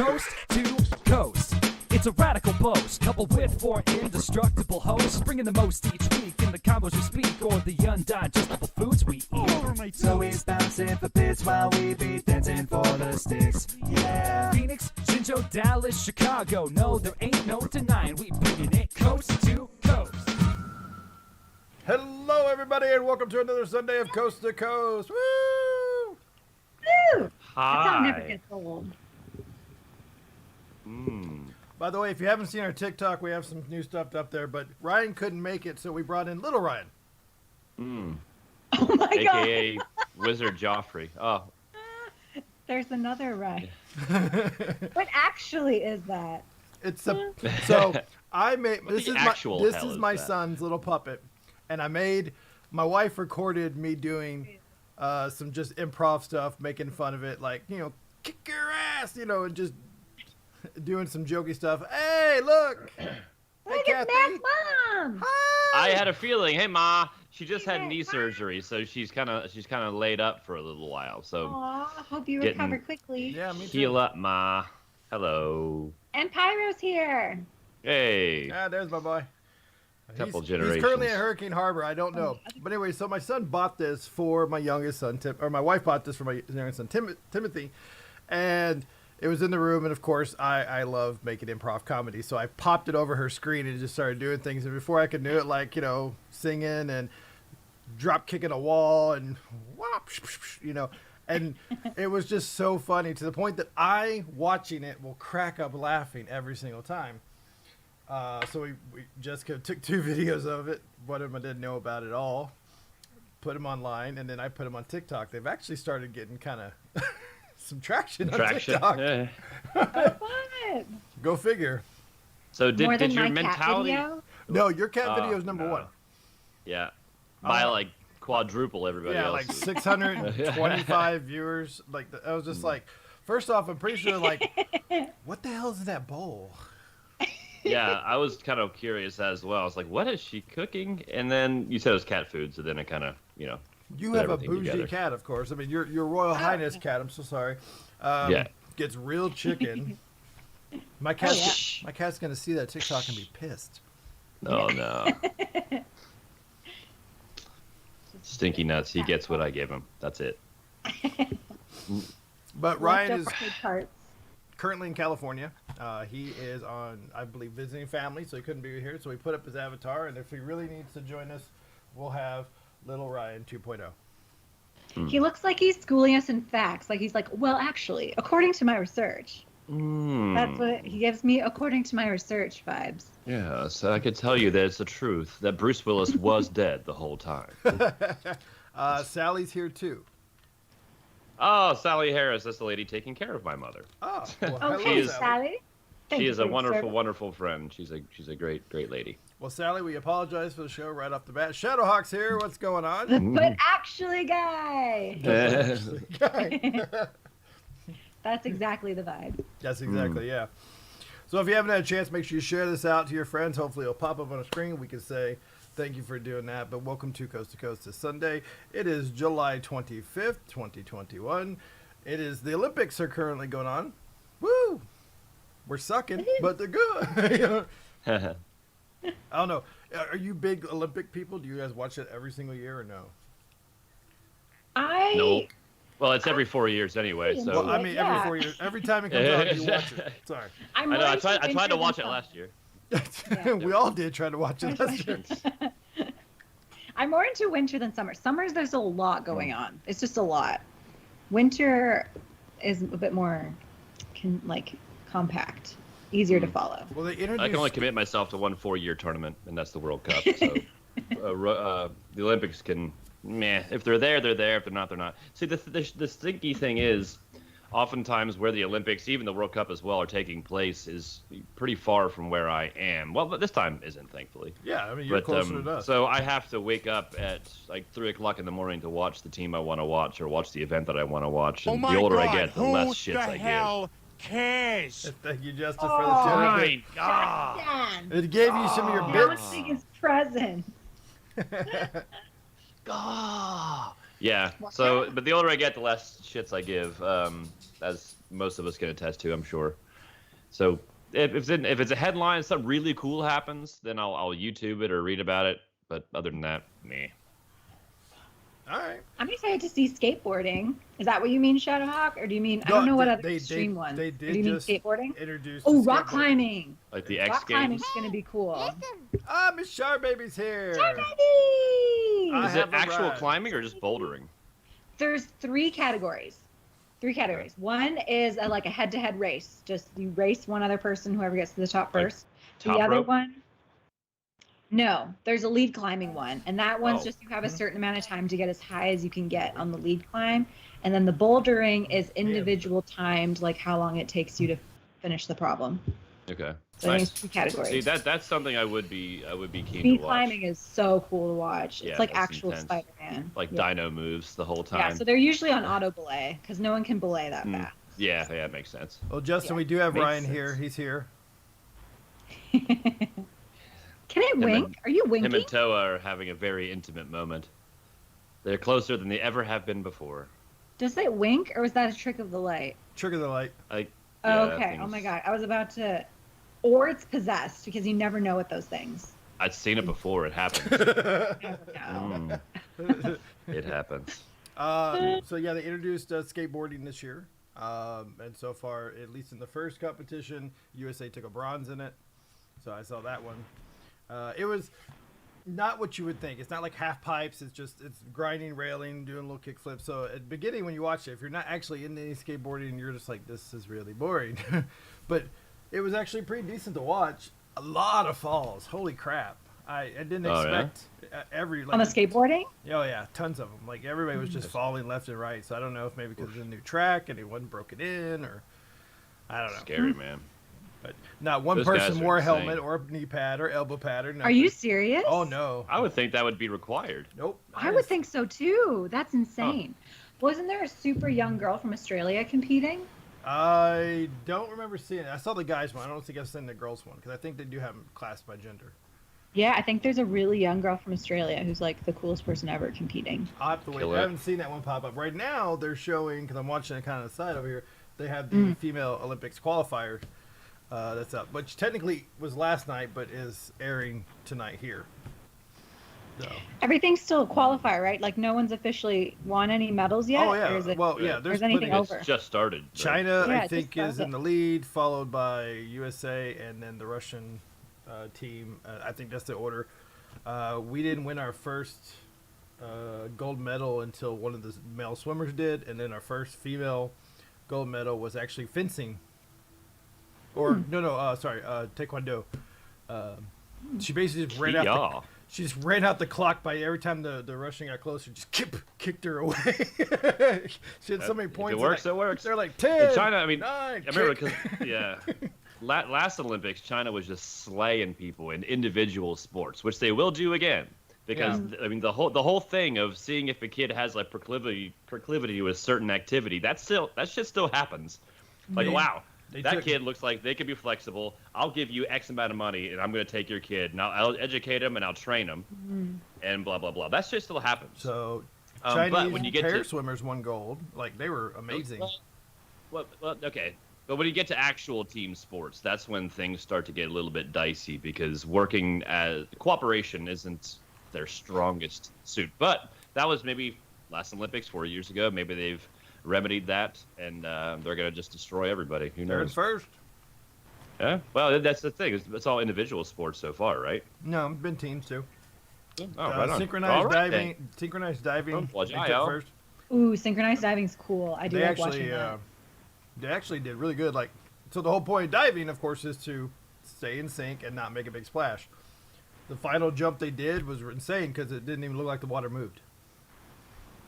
Coast to coast. It's a radical boast, coupled with four indestructible hosts, bringing the most each week in the combos we speak, or the undigestible foods we eat. So he's bouncing for bits while we be dancing for the sticks. Yeah. Phoenix, Jinjo, Dallas, Chicago. No, there ain't no denying we bringing it coast to coast. Hello, everybody, and welcome to another Sunday of Coast to Coast. Woo! Woo! That sound never gets old. By the way, if you haven't seen our TikTok, we have some new stuff up there, but Ryan couldn't make it, so we brought in little Ryan. Oh my AKA Wizard Joffrey. Oh, There's another Ryan. What actually is that? It's a so I made What this the is actual my this hell is is my that? son's little puppet, and my wife recorded me doing some just improv stuff, making fun of it, like, kick your ass, and just doing some jokey stuff. Hey, look. Look Hey, at Kathy. Matt's mom! Hi. I had a feeling. Hey, Ma, she just had knee surgery, so she's kind of laid up for a little while. So Aw, hope you Getting- recover quickly. Yeah, me too. heal up, Ma. Hello. And Pyro's here. Hey. Ah, there's my boy. Couple He's generations. currently at Hurricane Harbor. I don't know. But anyway, so my son bought this for my youngest son, or my wife bought this for my youngest son, Timothy. And it was in the room. And of course, I love making improv comedy. So I popped it over her screen and just started doing things. And before I could do it, like, singing and drop kicking a wall and whop, and it was just so funny to the point that I, watching it, will crack up laughing every single time. So we Jessica took 2 videos of it. One of them I didn't know about at all. Put them online, and then I put them on TikTok. They've actually started getting kind of some traction on TikTok. Yeah. Fun! Go figure. So More did than your my mentality? cat video? No, your cat Oh, video is number no. 1. Yeah. By Oh. like quadruple everybody Yeah, else. like 625 viewers. Like I was just like, first off, I'm pretty sure like, what the hell is in that bowl? Yeah, I was kind of curious as well. I was like, what is she cooking? And then you said it was cat food, so then it kind of, You put have a everything bougie together. cat, of course. I mean, your Royal Highness cat. I'm so sorry. Yeah. Gets real chicken. My cat's gonna see that TikTok and be pissed. Oh no. Stinky nuts. He gets what I give him. That's it. But Ryan is Leftover parts. currently in California. He is on, I believe, visiting family, so he couldn't be here. So he put up his avatar, and if he really needs to join us, we'll have Little Ryan 2.0. He looks like he's schooling us in facts. Like he's like, well, actually, according to my research. That's what he gives me, according to my research vibes. Yeah, so I could tell you that it's the truth that Bruce Willis was dead the whole time. Sally's here too. Oh, Sally Harris, that's the lady taking care of my mother. Oh, well, Oh, hello, hey, is- Sally. Thank She you is for a your wonderful, service. wonderful friend. She's a great, great lady. Well, Sally, we apologize for the show right off the bat. Shadowhawk's here. What's going on? But actually, guy. That's exactly the vibe. That's exactly, yeah. So if you haven't had a chance, make sure you share this out to your friends. Hopefully it'll pop up on a screen. We can say thank you for doing that. But welcome to Coast this Sunday. It is July 25th, 2021. The Olympics are currently going on. Woo! We're sucking, but they're good. I don't know. Are you big Olympic people? Do you guys watch it every single year or no? No. Well, it's every 4 years anyway, so. Well, I mean, every Yeah. 4 years. Every time it comes out, you watch it. Sorry. I'm I know. more I into tried winter to watch than it summer. last year. We all did try to watch it last year. I'm more into winter than summer. Summers, there's a lot going on. It's just a lot. Winter is a bit more, compact, easier to follow. Well, they introduced. I can only commit myself to one 4-year tournament, and that's the World Cup. So the Olympics can, if they're there, they're there. If they're not, they're not. See, the stinky thing is, oftentimes where the Olympics, even the World Cup as well, are taking place is pretty far from where I am. Well, but this time isn't, thankfully. Yeah, I mean, you're closer to us. So I have to wake up at like 3 o'clock in the morning to watch the team I want to watch or watch the event that I want to watch. And the older I get, the less shits I give. cares? Thank you, Justin, Oh, for the My tip. God. Dan, It gave you some of your that was bits. biggest present. Ah. Yeah. So, but the older I get, the less shits I give, as most of us can attest to, I'm sure. So if it's a headline, something really cool happens, then I'll YouTube it or read about it. But other than that, meh. All right. I'm excited to see skateboarding. Is that what you mean, Shadowhawk? Or do you mean, I don't know what other extreme ones. They Or did do you mean just skateboarding? introduce Oh, the rock skateboard. climbing. Like the X Rock climbing Games. is going to be cool. Ah, Miss Char Baby's here. Baby! I Is it have a actual ride. climbing or just bouldering? There's three categories. One is like a head-to-head race. Just you race one other person, whoever gets to the top Like first. top The other rope? one, no, there's a lead climbing one, and that one's Oh. just you have a certain amount of time to get as high as you can get on the lead climb, and then the bouldering is individual timed, like how long it takes you to finish the problem. Okay. So I think Nice. it's two categories. See, that's something I would be keen Speed to watch. climbing is so cool to watch. Yeah, It's like that's actual intense. Spider-Man. Like yeah. dino moves the whole Yeah, time. so they're usually on auto belay because no one can belay that Hmm. fast. Yeah, it makes sense. Well, Justin, Yeah. we do have Makes Ryan sense. here. He's here. Can it Him wink? and- Are you Him winking? and Toa are having a very intimate moment. They're closer than they ever have been before. Does it wink, or was that a trick of the light? Trigger the light. Like, Oh, yeah, that okay. Oh thing's- my god. I was about to. Or it's possessed because you never know with those things. I'd seen it before. It happens. You never know. It happens. So yeah, they introduced skateboarding this year, and so far, at least in the first competition, USA took a bronze in it. So I saw that one. It was not what you would think. It's not like half pipes. It's grinding, railing, doing little kick flips. So at the beginning, when you watch it, if you're not actually into any skateboarding, you're just like, this is really boring. But it was actually pretty decent to watch. A lot of falls. Holy crap! I didn't Oh, yeah? expect every like, On the skateboarding? Oh yeah, tons of them. Like everybody was just falling left and right. So I don't know if maybe because of the new track and it wasn't broken in, or I don't know. Scary, man. But not one Those guys person are wore a insane. helmet or a knee pad or elbow pad or nothing. Are you serious? Oh no. I would think that would be required. Nope. I would think so too. That's insane. Wasn't there a super young girl from Australia competing? I don't remember seeing it. I saw the guys one. I don't think I've seen the girls one because I think they do have them classed by gender. Yeah, I think there's a really young girl from Australia who's like the coolest person ever competing. I'll have to wait. Kill I it. haven't seen that one pop up. Right now, they're showing, because I'm watching it kind of on the side over here, they have the female Olympics qualifier that's up, which technically was last night, but is airing tonight here. So. Everything's still a qualifier, right? Like no one's officially won any medals yet? Oh, yeah. Or is it, Well, yeah, or there's is anything plenty. over? It's just started. but- China, Yeah, I it just think, is started. in the lead, followed by USA, and then the Russian team. I think that's the order. We didn't win our first gold medal until one of the male swimmers did, and then our first female gold medal was actually fencing. Or sorry, taekwondo. She basically just ran out. Yeah. She just ran out the clock by every time the Russian got closer, just kicked her away. She had so many If points. it works, they're it works. They're like In 10. China, I mean, 9, I remember kick. because last Olympics, China was just slaying people in individual sports, which they will do again. Because I mean, the whole thing of seeing if a kid has like proclivity to a certain activity, that shit still happens. Like, wow, they that took- kid looks like they could be flexible. I'll give you X amount of money, and I'm going to take your kid, and I'll educate him, and I'll train him, and blah blah blah. That shit still happens. So But Chinese when you get pair to swimmers won gold. Like they were amazing. Well, okay. But when you get to actual team sports, that's when things start to get a little bit dicey because working as cooperation isn't their strongest suit. But that was maybe last Olympics 4 years ago. Maybe they've remedied that, and they're going to just destroy everybody. Who They're in knows? first. Yeah. Well, that's the thing. It's all individual sports so far, right? No, been teams too. Oh, right on. Synchronized All right, diving. then. Synchronized diving. Well, they took Jayo. first. Ooh, synchronized diving's cool. I do They like actually, watching that. they actually did really good. Like, so the whole point of diving, of course, is to stay in sync and not make a big splash. The final jump they did was insane because it didn't even look like the water moved.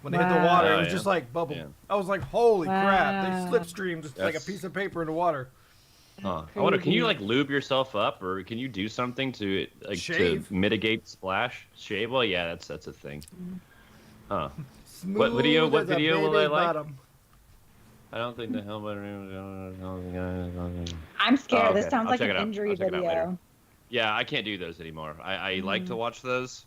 When they hit the Wow. water, Oh, it was yeah. just like bubble. Yeah. I was like, holy crap! Wow. They slipstreamed just like a That's- piece of paper in the water. Huh. I wonder, can you Crazy. like lube yourself up, or can you do something to like Shave. to mitigate splash? Shave? Well, yeah, that's a thing. Huh. Smooth What video as a will baby I like? bottom. I don't think the helmet. I'm scared. Oh, This okay. sounds I'll like check an it out. injury I'll check it out later. video. Yeah, I can't do those anymore. I like to watch those.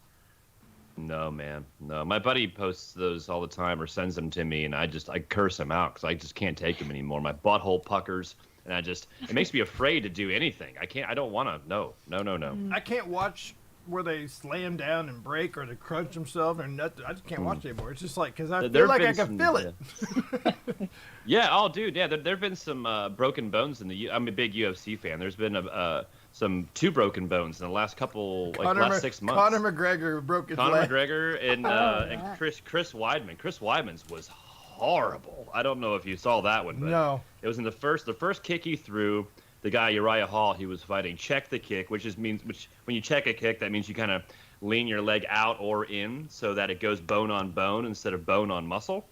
No, man, no. My buddy posts those all the time or sends them to me, and I curse him out because I just can't take them anymore. My butthole puckers. and it makes me afraid to do anything. I don't want to. No. I can't watch where they slam down and break or they crunch themselves or nothing. I just can't watch it anymore. It's just like because I feel like I can feel it. Yeah. Oh, dude. Yeah. There've been some broken bones in the. I'm a big UFC fan. There's been some 2 broken bones in the last couple last 6 months. Conor McGregor broke his leg. Conor McGregor and Chris Weidman. Chris Weidman's was horrible. I don't know if you saw that one, but No. it was in the first kick he threw. The guy Uriah Hall he was fighting checked the kick, which when you check a kick, that means you kind of lean your leg out or in so that it goes bone on bone instead of bone on muscle,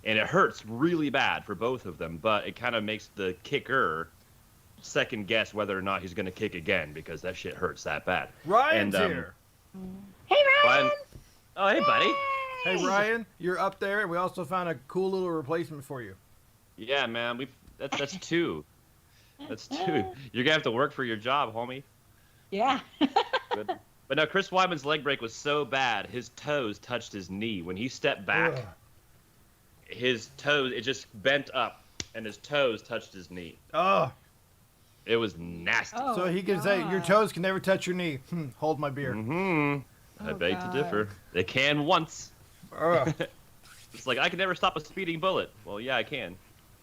and it hurts really bad for both of them. But it kind of makes the kicker second guess whether or not he's going to kick again because that shit hurts that bad. Ryan's here. Hey, Ryan. Oh, hey, buddy. Hey, Ryan, you're up there, and we also found a cool little replacement for you. Yeah, man. That's 2. That's 2. You're gonna have to work for your job, homie. Yeah. Good. But no, Chris Weidman's leg break was so bad, his toes touched his knee. When he stepped back, Ugh. his toes, it just bent up, and his toes touched his knee. Oh, It was nasty. Oh, so he can say, your God. toes can never touch your knee. Hold my beer. I Oh, beg God. to differ. They can once. Ugh. It's like, I can never stop a speeding bullet. Well, yeah, I can.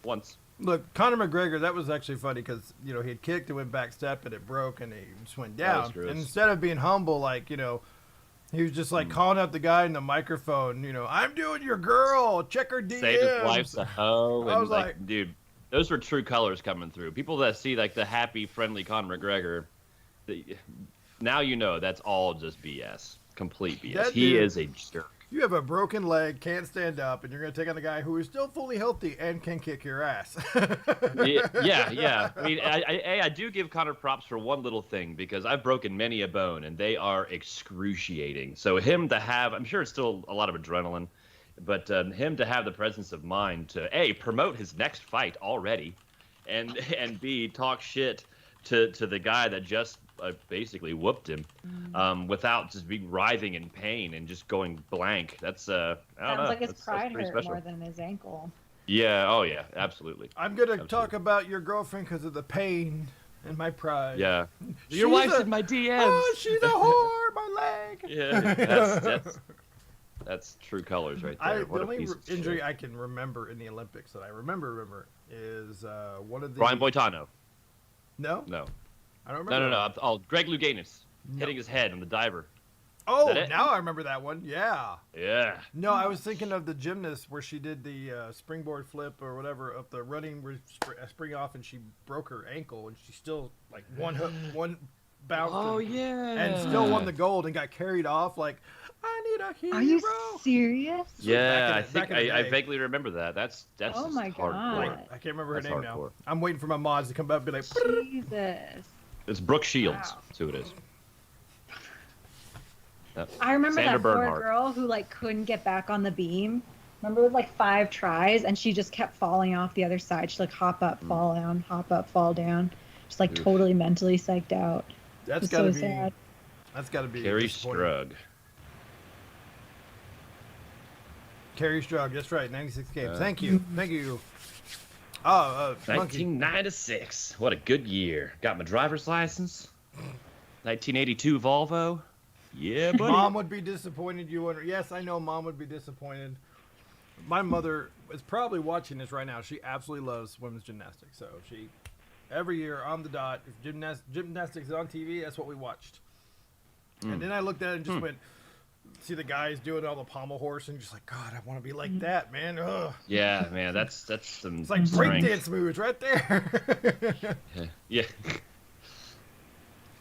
Once. Look, Conor McGregor, that was actually funny because, he had kicked and went back step and it broke and he just went That was down. gross. And instead of being humble, like, he was just like calling out the guy in the microphone, I'm doing your girl, check her DMs. Saved his wife's a hoe. I And was like- dude, those were true colors coming through. People that see, like, the happy, friendly Conor McGregor, now you know that's all just BS. Complete BS. That He dude- is a jerk. You have a broken leg, can't stand up, and you're going to take on the guy who is still fully healthy and can kick your ass. Yeah. I mean, I do give Conor props for one little thing because I've broken many a bone and they are excruciating. So him to have, I'm sure it's still a lot of adrenaline, but him to have the presence of mind to A, promote his next fight already, and B, talk shit to the guy that just basically whooped him without just being writhing in pain and just going blank. That's I don't Sounds know. like his That's pride pretty hurt special. more than his ankle. Yeah. Oh yeah. Absolutely. I'm going to Absolutely. talk about your girlfriend because of the pain and my pride. Yeah. She's Your wife's a- in my DMs. Oh, she's a whore, my leg. Yeah, that's true colors right there. The What a only piece of injury shit. I can remember in the Olympics that I remember is one of the... Brian Boitano. No? No. I don't remember. No. Oh, Greg Louganis hitting his head on the diver. Oh, Is that it? now I remember that one. Yeah. Yeah. No, I was thinking of the gymnast where she did the springboard flip or whatever up the running spring off, and she broke her ankle, and she still like one bounce. Oh and, yeah. and still won the gold and got carried off like, I need a hero. Are you serious? Yeah, back I in think the I day. vaguely remember that. That's Oh just my hardcore. God. I can't remember her That's name now. hardcore. I'm waiting for my mods to come back and be like, Jesus. It's Brooke Shields. Wow. That's who it is. Yep. I remember Sandra that poor Bernhardt. girl who like couldn't get back on the beam. Remember with like 5 tries and she just kept falling off the other side. She'd like hop up, fall down, hop up, fall down. Just like Oof. totally mentally psyched out. that's It's gotta so be. sad. That's gotta be. Carrie disappointing. Strug. Carrie Strug. That's right. 96 games. Uh, Thank you. Thank you. Oh, Monkey. 1996. What a good year. Got my driver's license. 1982 Volvo. Yeah, buddy. Mom would be disappointed. You wonder. Yes, I know. Mom would be disappointed. My mother is probably watching this right now. She absolutely loves women's gymnastics. So she, every year on the dot, if gymnastics is on TV, that's what we watched. And then I looked at it and just went, see the guys doing all the pommel horse, and just like, God, I want to be like that, man. Ugh. Yeah, man, that's some. It's like strength. breakdance moves right there. Yeah.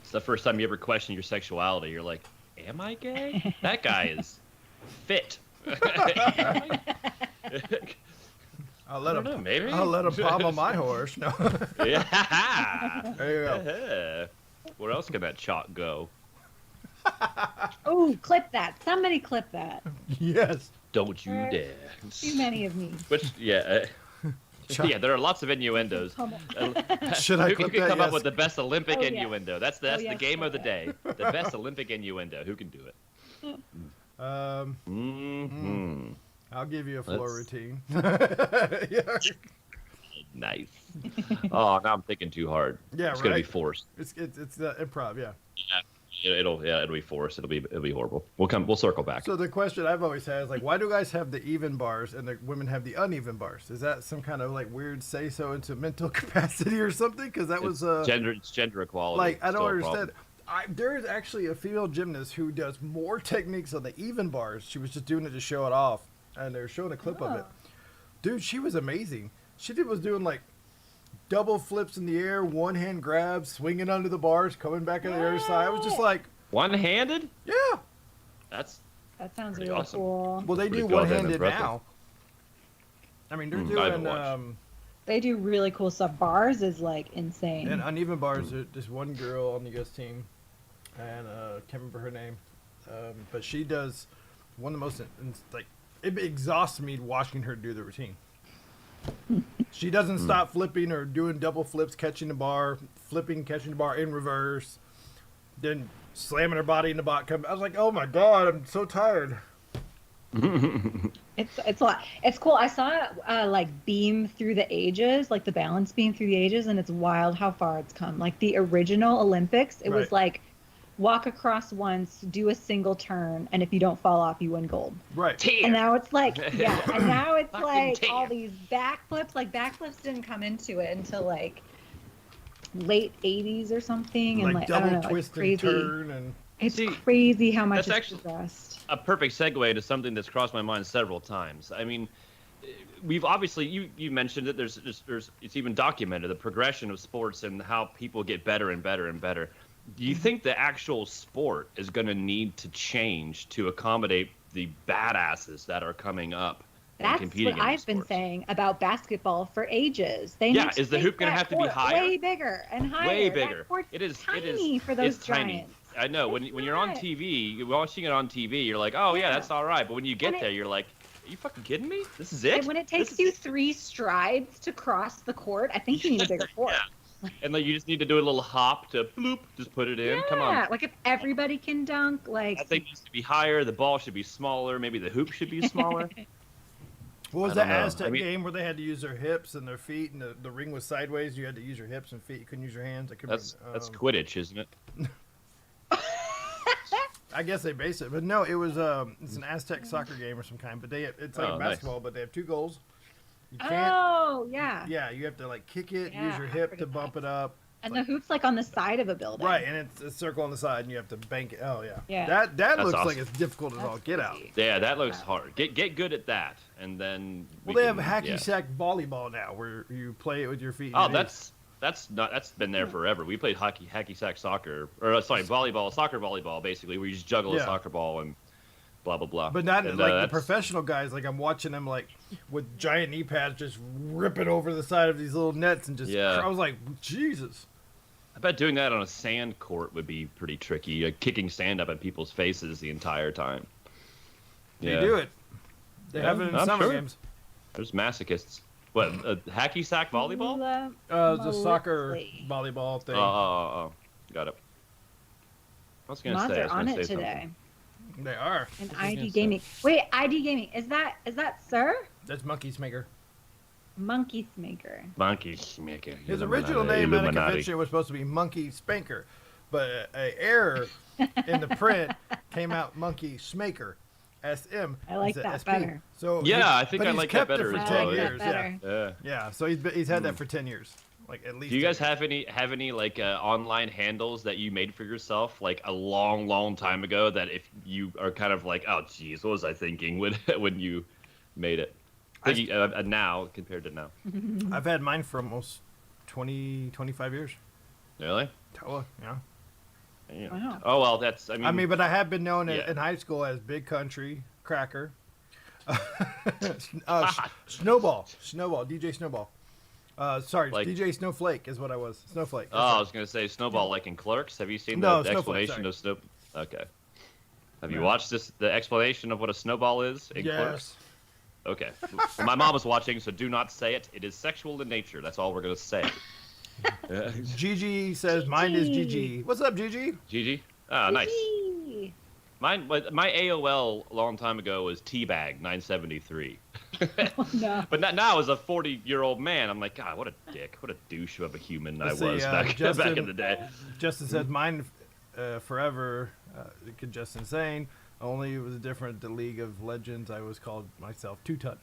It's the first time you ever question your sexuality. You're like, am I gay? That guy is fit. I'll let I don't know, him. maybe. I'll let him pommel my horse. No. Yeah. There you go. Where else can that chalk go? Oh, clip that. Somebody clip that. Yes. Don't you Right. dare. Too many of me. Which, yeah. Yeah, there are lots of innuendos. Pummel. Should I Who clip can that? come up Yes. with the best Olympic Oh, yeah. innuendo? That's Oh, the yes, game of the okay. day. The best Olympic innuendo. Who can do it? Um, Mm-hmm. I'll give you a floor Let's- routine. Yeah. Nice. Oh, now I'm thinking too hard. Yeah, it's gonna be right? forced. It's improv, yeah. It'll be forced. It'll be horrible. We'll circle back. So the question I've always had is like, why do guys have the even bars and the women have the uneven bars? Is that some kind of like weird say so into mental capacity or something? Because that was it's gender equality. like I don't Still a understand. problem. There is actually a female gymnast who does more techniques on the even bars. She was just doing it to show it off, and they were showing a clip of it. Dude, she was amazing. She was doing like double flips in the air, one hand grabs, swinging under the bars, coming back on the other side. I was just like, One-handed? yeah. That's That sounds Pretty really awesome. cool. Well, they Pretty do one goddamn handed impressive. now. I mean, they're I haven't doing watched. They do really cool stuff. Bars is like insane. and uneven bars. There's one girl on the U.S. team, and can't remember her name, but she does one of the most like it exhausts me watching her do the routine. She doesn't stop flipping or doing double flips, catching the bar, flipping, catching the bar in reverse, then slamming her body in the bot. I was like, oh my god, I'm so tired. It's a lot. It's cool. I saw it like beam through the ages, like the balance beam through the ages, and it's wild how far it's come. Like the original Olympics, it was Right. like walk across once, do a single turn, and if you don't fall off, you win gold. Right. And now it's like, yeah, and now it's Fucking like damn. all these backflips. Like backflips didn't come into it until like late 80s or something, and Like like I don't double know, twist it's crazy. and turn and It's See, crazy how much that's it's actually- progressed. a perfect segue to something that's crossed my mind several times. I mean, we've obviously you mentioned that there's it's even documented the progression of sports and how people get better and better and better. Do you think the actual sport is going to need to change to accommodate the badasses that are coming up and That's competing what in I've these been sports? saying about basketball for ages. They Yeah, need to is the make hoop gonna that have to be court higher? Way bigger and higher. Way That bigger. court's It is tiny for those it's tiny. giants. I know when It's you're on not. TV, you're watching it on TV, you're like, oh yeah, Yeah. that's all right. But when you get And it- there, you're like, are you fucking kidding me? This is it. And when it This takes is you it? 3 strides to cross the court, I think you need a bigger court. Yeah. And like you just need to do a little hop to bloop, just put it in. Come on. Like if everybody can dunk, like That thing needs to be higher. The ball should be smaller. Maybe the hoop should be smaller. what was I that don't know. Aztec I mean- game where they had to use their hips and their feet and the ring was sideways? You had to use your hips and feet. You couldn't use your hands. I couldn't That's remember, Quidditch, isn't it? I guess they base it, but no, it was it's an Aztec soccer game or some kind. But it's like Oh, a nice. basketball, but they have 2 goals. You can't. oh yeah. Yeah, you have to like kick it, use Yeah, your I hip to forget bump that. it up. And the hoop's like on the side of a building. Right, and it's a circle on the side, and you have to bank it. Oh yeah. Yeah. That That's looks like awesome. it's difficult as all That's get out. crazy. Yeah, that looks hard. Get good at that, and then. Well, we they have can- hacky yeah. sack volleyball now, where you play it with your feet. and Oh, your knees. that's been there forever. We played hacky sack soccer, or volleyball, soccer volleyball, basically, where you just juggle a Yeah. soccer ball and blah blah blah. But not And, like the that's- professional guys. Like I'm watching them like with giant knee pads just ripping over the side of these little nets and just. Yeah. I was like, Jesus. I bet doing that on a sand court would be pretty tricky. Kicking sand up at people's faces the entire time. They do it. They Yeah, have it in I'm summer sure. games. There's masochists. What, hacky sack volleyball? The soccer Maliciously. volleyball thing. Oh. Got it. I was gonna Mods say. I are was on gonna it say today. They are. And was I gonna ID say? Gaming. Wait, ID Gaming. Is that Sir? That's Monkey's Maker. Monkey Maker. Monkey maker. His original name at a convention was supposed to be Monkey Spanker, but an error in the print came out Monkey Smaker, SM. I like instead of that SP. better. So Yeah, I think but I he's like that kept it better for as 10 well, yeah. years. Yeah, Yeah. yeah. So he's had that for 10 years, like at least. Do you 10 guys years. have any like online handles that you made for yourself like a long time ago that if you are kind of like, oh geez, what was I thinking when you made it? Now compared to now. I've had mine for almost 20, 25 years. Really? Toa, yeah. Yeah. Wow. Oh well, that's I mean, but I have been known Yeah. in high school as Big Country Cracker. Snowball, DJ Snowball. Sorry, Like- DJ Snowflake is what I was. Snowflake. Oh, I was gonna say Snowball like in Clerks. Have you seen No, the Snowflake, explanation of Snow? Okay. Have you No. watched the explanation of what a snowball is in Clerks? Yes. Okay. Well, my mom was watching, so do not say it. It is sexual in nature. That's all we're gonna say. Gigi says mine is Gigi. What's up, Gigi? Gigi? Ah, nice. Yee. My AOL a long time ago was Teabag 973. No. But now as a 40-year-old man, I'm like, God, what a dick, what a douche of a human I Let's see, was back Justin- in the day. Justin said mine forever. Just insane. Only it was different. The League of Legends. I was called myself Two-Ton.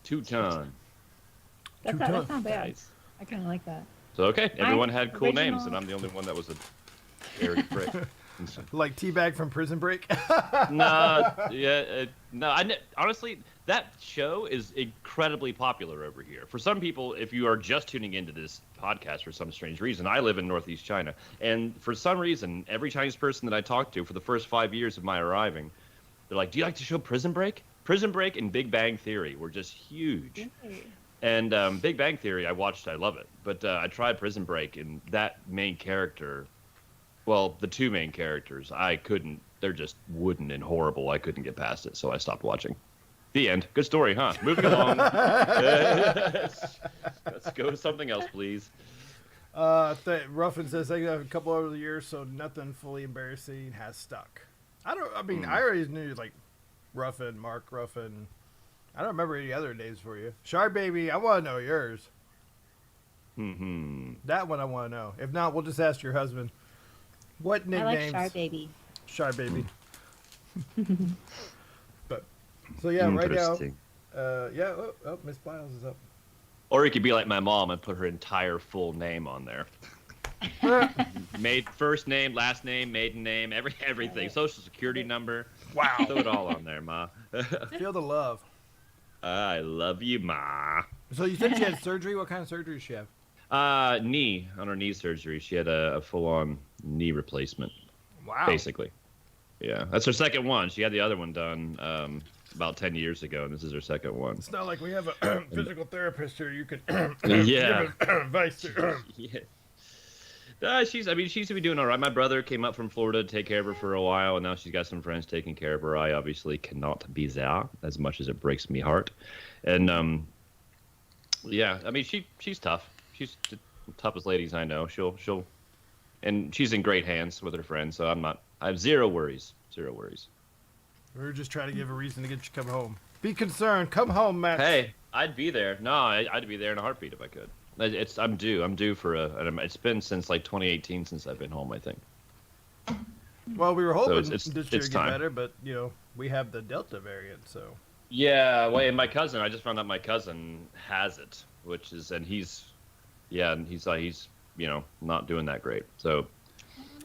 2-ton. That's not bad. Nice. I kind of like that. So okay, everyone had cool original- names, and I'm the only one that was a arrogant prick. Like Teabag from Prison Break. Honestly, that show is incredibly popular over here. For some people, if you are just tuning into this podcast for some strange reason, I live in Northeast China, and for some reason, every Chinese person that I talked to for the first 5 years of my arriving, they're like, "Do you like the show Prison Break?" Prison Break and Big Bang Theory were just huge. And Big Bang Theory, I watched, I love it. But I tried Prison Break, and that main character, well, the two main characters, I couldn't, they're just wooden and horrible. I couldn't get past it, so I stopped watching. The end. Good story, huh? Moving along. Let's go to something else, please. Ruffin says I have a couple over the years, so nothing fully embarrassing has stuck. I already knew like Ruffin, Mark Ruffin. I don't remember any other names for you. Shard Baby, I want to know yours. Mm-hmm. That one I want to know. If not, we'll just ask your husband. What I nicknames? like Star Baby. Shard Baby. But so yeah, right now. Interesting. Miss Biles is up. Or you could be like my mom and put her entire full name on there. First name, last name, maiden name, everything. Social security number. Wow. Throw it all on there, Ma. Feel the love. I love you, Ma. So you said she had surgery. What kind of surgery does she have? Knee, on her knee surgery. She had a full-on knee replacement, Wow. basically. Yeah, that's her second one. She had the other one done about 10 years ago, and this is her second one. It's not like we have a physical therapist here. You could Yeah. give advice to. Yeah. She's been doing all right. My brother came up from Florida to take care of her for a while, and now she's got some friends taking care of her. I obviously cannot be there, as much as it breaks me heart. And she's tough. She's the toughest ladies I know. And she's in great hands with her friends. So I have zero worries. Zero worries. We're just trying to give a reason to get you to come home. Be concerned. Come home, Matt. Hey, I'd be there. No, I'd be there in a heartbeat if I could. I'm due for it's been since like 2018 since I've been home, I think. Well, we were hoping it's this year it's would get time. better, but we have the Delta variant, so. Yeah, well, and I just found out my cousin has it, and he's not doing that great. So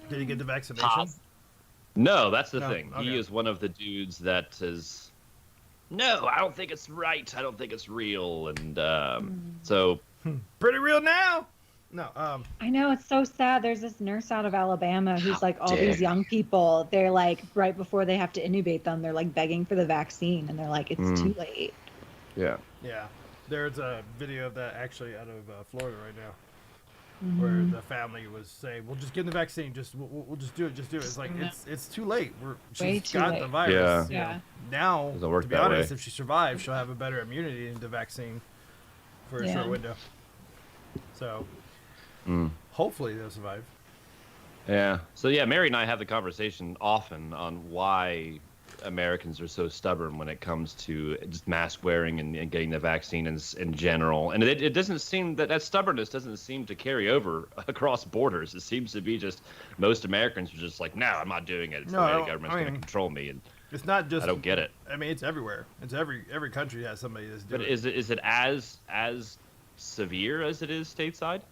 Did you get the vaccination? no, that's the No, thing. okay. He is one of the dudes that says, no, I don't think it's right. I don't think it's real. And so Pretty real now. No. I know, it's so sad. There's this nurse out of Alabama who's like, all dare these young people, they're like, right before they have to intubate them, they're like begging for the vaccine, and they're like, it's too late. yeah. Yeah. There's a video of that actually out of Florida right now, where the family was saying, "We'll just get the vaccine. We'll just do it. Just do it." It's like it's too late. Way She's too got late. the virus. Yeah. you know. Now, Doesn't work to be that honest, way. if she survives, she'll have a better immunity in the vaccine for a short Yeah. window. So hopefully they'll survive. Yeah. So yeah, Mary and I have the conversation often on why Americans are so stubborn when it comes to just mask wearing and getting the vaccine in general. And it doesn't seem that stubbornness doesn't seem to carry over across borders. It seems to be just most Americans are just like, no, I'm not doing it. It's No, the I way the don't- government's I going to mean- control me. And It's not just. I don't get it. I mean, it's everywhere. It's every country has somebody that's doing But is it as severe as it is stateside it.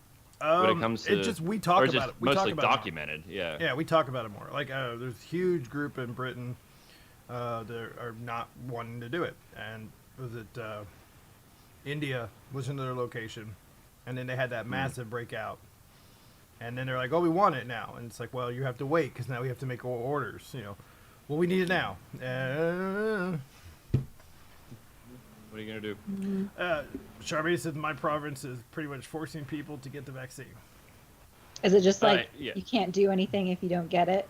when it comes to? It just we talk or is about it it. We talk mostly about it more. documented. Yeah. Yeah, we talk about it more. Like, there's a huge group in Britain that are not wanting to do it. And was it India was another location, and then they had that massive breakout. And then they're like, "Oh, we want it now," and it's like, "Well, you have to wait because now we have to make orders." Well, we need it now. What are you gonna do? Charmaine said my province is pretty much forcing people to get the vaccine. Is it just like, yeah. you can't do anything if you don't get it?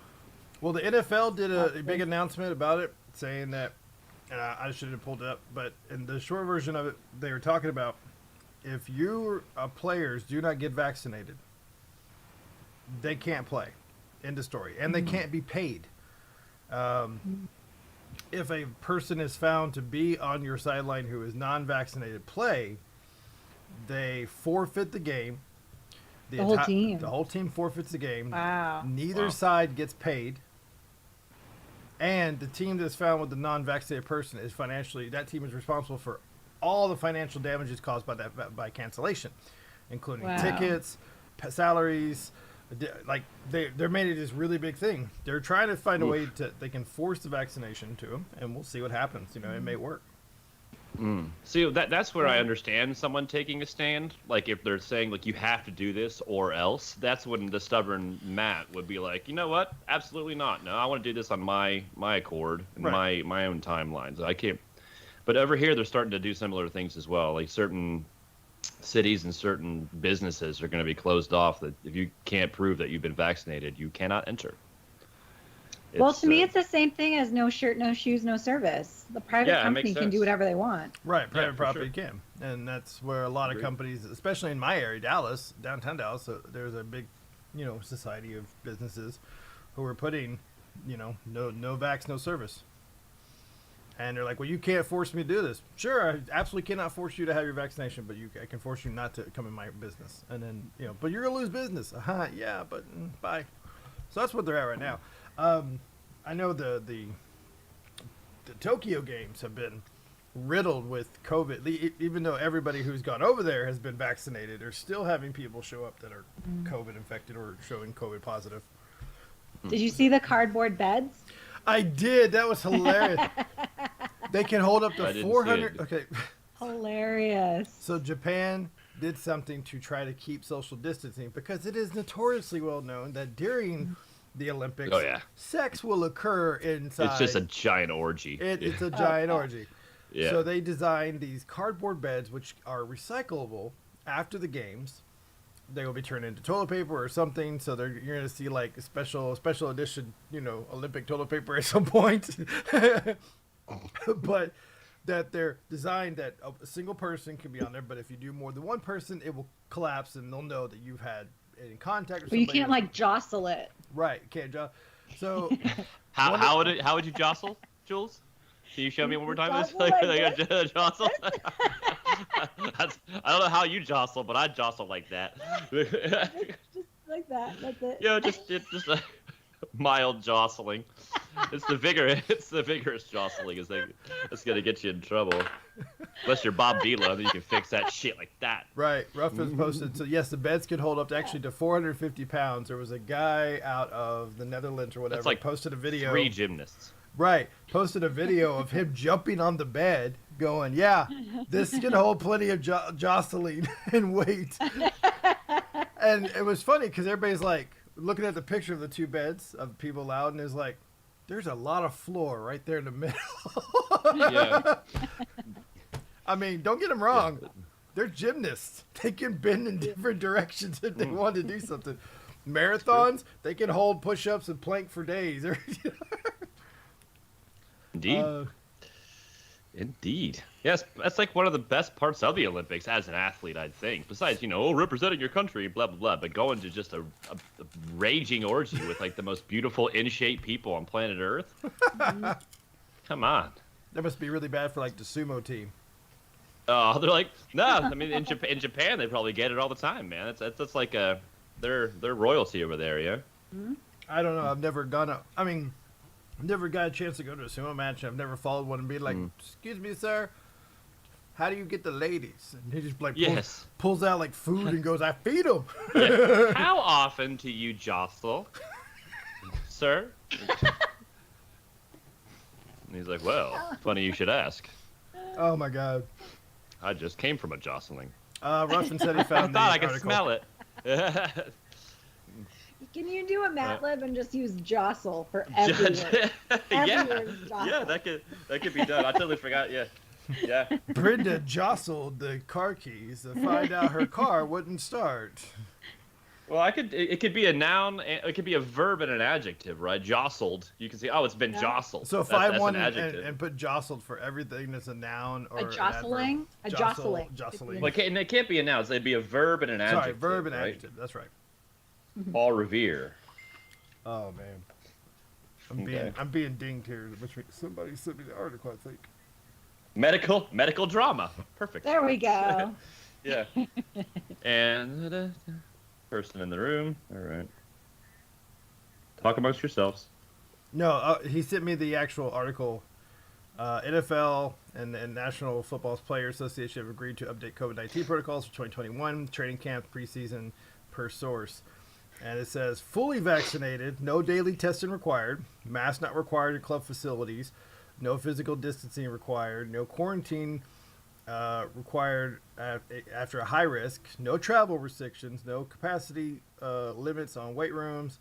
Well, the NFL did a big announcement about it, saying that, and I should have pulled it up, but in the short version of it, they were talking about if your players do not get vaccinated, they can't play. End of story. And they can't be paid. If a person is found to be on your sideline who is non-vaccinated play, they forfeit the game. The whole team. The whole team forfeits the game. Wow. Neither side gets paid. And the team that's found with the non-vaccinated person is financially, that team is responsible for all the financial damages caused by cancellation, including tickets, salaries. Like they're made it this really big thing. They're trying to find a way they can force the vaccination to them, and we'll see what happens. It may work. See, that's where I understand someone taking a stand. Like if they're saying like you have to do this or else, that's when the stubborn Matt would be like, you know what? Absolutely not. No, I want to do this on my accord and my own timelines. I can't. But over here, they're starting to do similar things as well. Like certain cities and certain businesses are going to be closed off. That if you can't prove that you've been vaccinated, you cannot enter. Well, to me, it's the same thing as no shirt, no shoes, no service. The private company can do whatever they want. Right, private property can. And that's where a lot of companies, especially in my area, Dallas, downtown Dallas, there's a big, society of businesses who are putting, no vax, no service. And they're like, well, you can't force me to do this. Sure, I absolutely cannot force you to have your vaccination, but I can force you not to come in my business. And then, but you're going to lose business. Yeah, but bye. So that's what they're at right now. I know the Tokyo games have been riddled with COVID. Even though everybody who's gone over there has been vaccinated, they're still having people show up that are COVID infected or showing COVID positive. Did you see the cardboard beds? I did. That was hilarious. They can hold up to 400. Okay. Hilarious. So Japan did something to try to keep social distancing because it is notoriously well known that during the Olympics, sex will occur inside. It's just a giant orgy. It's a giant orgy. Yeah. So they designed these cardboard beds, which are recyclable after the games. They will be turned into toilet paper or something. So you're going to see like a special edition, Olympic toilet paper at some point. But that they're designed that a single person can be on there. But if you do more than one person, it will collapse and they'll know that you've had in contact with somebody. But you can't jostle it. Right, can't jostle. So how would you jostle, Jules? Can you show me one more time? Jostle. I don't know how you jostle, but I jostle like that. just like that. That's it. Yeah, just a mild jostling. It's the vigorous jostling that's gonna get you in trouble. Unless you're Bob Vila, then you can fix that shit like that. Right. Ruff has posted. So yes, the beds could hold up to 450 pounds. There was a guy out of the Netherlands or whatever. That's posted a video. 3 gymnasts. Right. Posted a video of him jumping on the bed, going, "Yeah, this can hold plenty of jostling and weight." And it was funny because everybody's like looking at the picture of the two beds of people out, and is like, there's a lot of floor right there in the middle. Yeah. I mean, don't get them wrong. They're gymnasts. They can bend in different directions if they want to do something. Marathons, they can hold push-ups and plank for days. Indeed. Indeed. Yes, that's like one of the best parts of the Olympics as an athlete, I'd think. Besides, representing your country, blah, blah, blah. But going to just a raging orgy with like the most beautiful in-shape people on planet Earth. Come on. That must be really bad for like the sumo team. Oh, they're like, no. I mean, in Japan, they probably get it all the time, man. That's like their royalty over there, yeah. I don't know. I've never never got a chance to go to a sumo match. I've never followed one and be like, "Excuse me, sir, how do you get the ladies?" And he just like pulls out like food and goes, "I feed them." Yeah. How often do you jostle, sir? And he's like, "Well, funny you should ask." Oh my God. I just came from a jostling. Ruffin said he found. I thought I could smell it. Can you do a MATLAB and just use jostle for every word? Yeah, jostle. Yeah, that could be done. I totally forgot. Yeah. Brenda jostled the car keys to find out her car wouldn't start. Well, it could be a noun. It could be a verb and an adjective, right? Jostled. You can say, oh, it's been jostled. So if I want and put jostled for everything that's a noun or a jostling, a jostling. Well, and it can't be a noun. It'd be a verb and an adjective. Sorry, verb and adjective. That's right. Paul Revere. Oh man. I'm being dinged here. Which means somebody sent me the article, I think. Medical drama. Perfect. There we go. Yeah. And person in the room. All right. Talk amongst yourselves. No, he sent me the actual article. NFL and National Football Players Association have agreed to update COVID-19 protocols for 2021 training camp preseason per source. And it says fully vaccinated, no daily testing required, mask not required in club facilities, no physical distancing required, no quarantine required after a high risk, no travel restrictions, no capacity limits on weight rooms,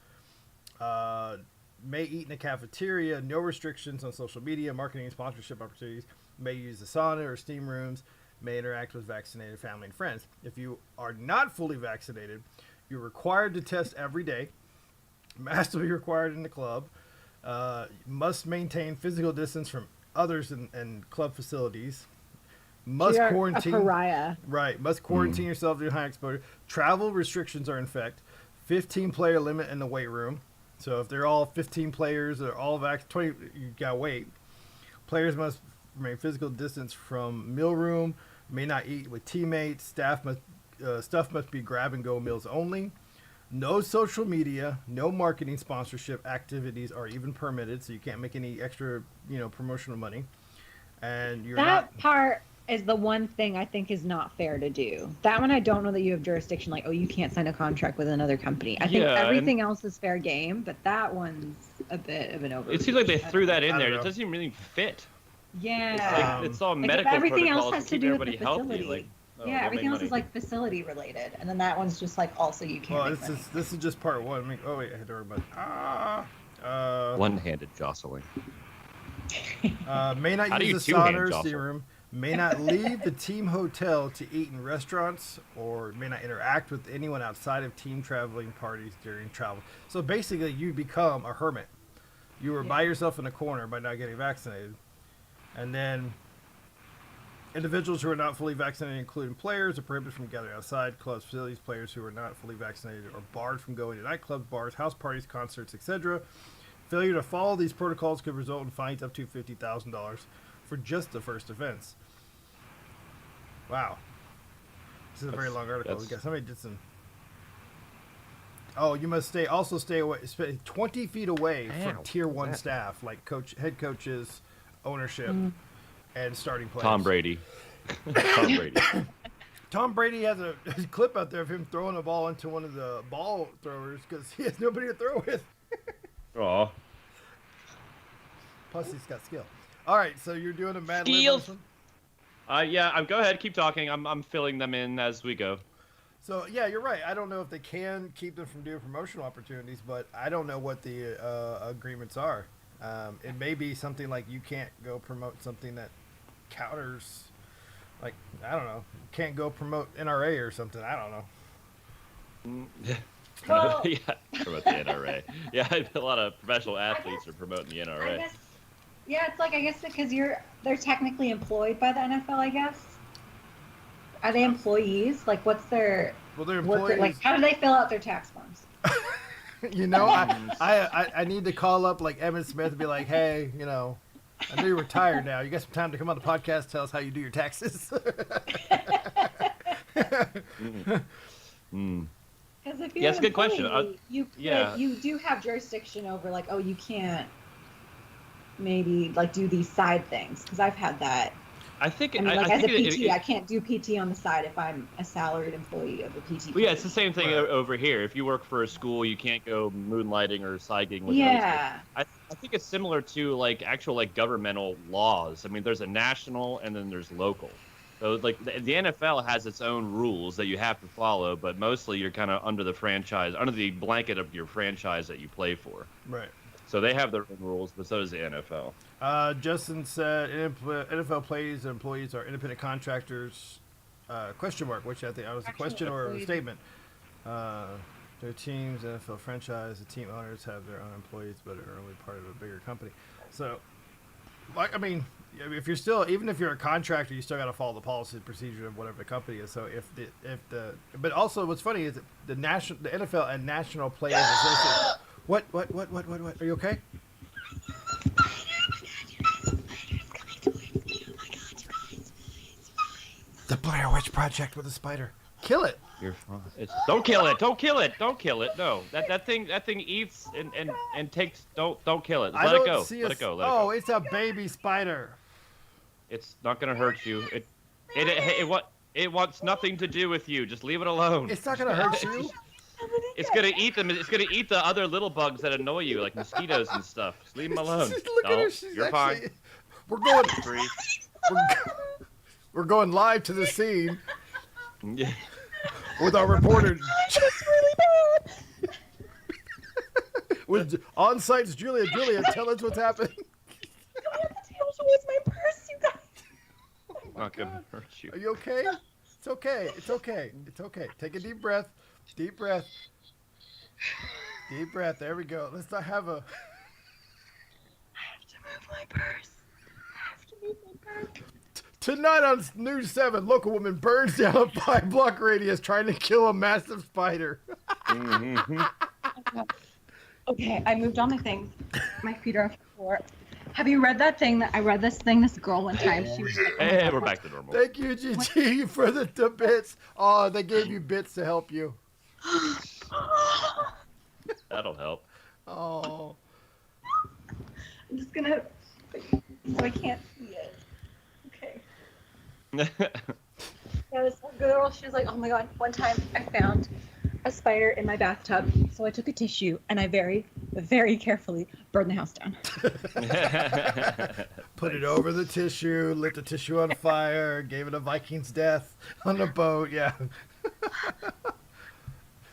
may eat in a cafeteria, no restrictions on social media, marketing and sponsorship opportunities, may use the sauna or steam rooms, may interact with vaccinated family and friends. If you are not fully vaccinated, you're required to test every day. Masks will be required in the club. Must maintain physical distance from others in club facilities. Must You're quarantine. a pariah. Right. Must quarantine yourself due to high exposure. Travel restrictions are in effect. 15-player limit in the weight room. So if they're all 15 players or all 20, you gotta wait. Players must remain physical distance from meal room. May not eat with teammates. Stuff must be grab and go meals only. No social media, no marketing sponsorship activities are even permitted, so you can't make any extra, promotional money. And That part is the one thing I think is not fair to do. That one I don't know that you have jurisdiction, like, oh, you can't sign a contract with another company. I think everything else is fair game, but that one's a bit of an overreach. It seems like they threw that in I there. don't It know. doesn't even really fit. Yeah. It's all Like, if medical everything else protocols has to to keep do with everybody the healthy. facility. Like, Yeah, everything else is like facility related, and then that one's just like also you can't. Well, make money. this is just part one. Oh wait, I hit the wrong button. one-handed jostling. May not How do use you the two-hand sauna or jostle? steam room. May not leave the team hotel to eat in restaurants, or may not interact with anyone outside of team traveling parties during travel. So basically, you become a hermit. You were by yourself in a corner by not getting vaccinated, and then individuals who are not fully vaccinated, including players, are prohibited from gathering outside clubs, facilities. Players who are not fully vaccinated are barred from going to nightclubs, bars, house parties, concerts, etc. Failure to follow these protocols could result in fines up to $50,000 for just the first offense. Wow. This is a very long article. We got somebody did some. Oh, you must stay away, 20 feet away from tier 1 staff, like head coaches, ownership, and starting players. Tom Brady. Tom Brady. Tom Brady has a clip out there of him throwing a ball into one of the ball throwers because he has nobody to throw with. Aw. Plus, he's got skill. All right, so you're doing a Mad Lib on Skill. this one? Go ahead, keep talking. I'm filling them in as we go. So, yeah, you're right. I don't know if they can keep them from doing promotional opportunities, but I don't know what the agreements are. It may be something like you can't go promote something that counters, like, I don't know, can't go promote NRA or something. I don't know. Well, Yeah, promote the NRA. Yeah, a lot of professional athletes are promoting the I NRA. guess. Yeah, it's like I guess because they're technically employed by the NFL. I guess. Are they employees? Like, what's their? Well, they're What's employees. it, like, how do they fill out their tax forms? I need to call up like Evan Smith and be like, hey, I know you're retired now. You got some time to come on the podcast, tell us how you do your taxes. Because if you're Yeah, it's an a good question. employee, you do have jurisdiction over, like, oh, you can't maybe like do these side things, because I've had that. I think. I mean, like, I as a think PT, I can't do PT on the side if I'm a salaried employee of a PT. Well, yeah, it's the same thing Right. over here. If you work for a school, you can't go moonlighting or psyching with Yeah. I think it's similar to like actual like governmental laws. I mean, there's a national and then there's local. So like the NFL has its own rules that you have to follow, but mostly you're kind of under the blanket of your franchise that you play for. Right. So they have their own rules, but so does the NFL. Justin said NFL players and employees are independent contractors. Question mark, which I think was a Actual question or a employees. statement. Their teams, NFL franchise, the team owners have their own employees, but are only part of a bigger company. So, like, I mean, if you're still, even if you're a contractor, you still got to follow the policy and procedure of whatever the company is. So but also what's funny is that the NFL and National Players Association. What? Are you okay? Blair Witch Project with a spider. Kill it. You're fine. Don't kill it. Don't kill it. Don't kill it. No. That thing eats and takes. Don't kill it. Just let it go. Let it go. Let it go. It's a baby spider. It's not gonna hurt you. It wants nothing to do with you. Just leave it alone. It's not gonna hurt you. It's gonna eat them. It's gonna eat the other little bugs that annoy you, like mosquitoes and stuff. Just leave them alone. Look at her. You're fine. We're going. Free. We're going live to the scene Yeah. with our reporter. With on-site's Julia. Julia, tell us what's happening. Towards my purse, you guys. Not gonna hurt you. Are you okay? It's okay. It's okay. It's okay. Take a deep breath. Deep breath. Deep breath. There we go. Let's not have a. I have to move my purse. Tonight on News 7, local woman burns down a 5-block radius trying to kill a massive spider. Okay, I moved all my things. My feet are off the floor. Have you read that thing I read this girl one time? She was like, Hey, we're back to normal. Thank you, Gigi, for the bits. Oh, they gave you bits to help you. That'll help. Oh. I'm just gonna, so I can't see it. Okay. Yeah, this little girl, she was like, oh my god, one time I found a spider in my bathtub. So I took a tissue and I very, very carefully burned the house down. Put it over the tissue, lit the tissue on fire, gave it a Viking's death on the boat. Yeah.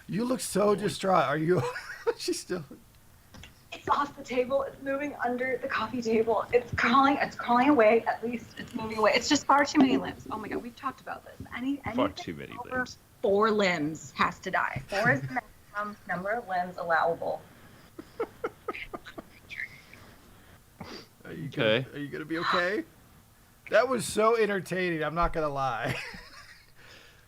You look so distraught. Are you? She's still. It's off the table. It's moving under the coffee table. It's crawling away. At least it's moving away. It's just far too many limbs. Oh my god, we've talked about this. Far too many limbs. 4 limbs has to die. 4 is the maximum number of limbs allowable. Are you gonna be okay? That was so entertaining. I'm not gonna lie.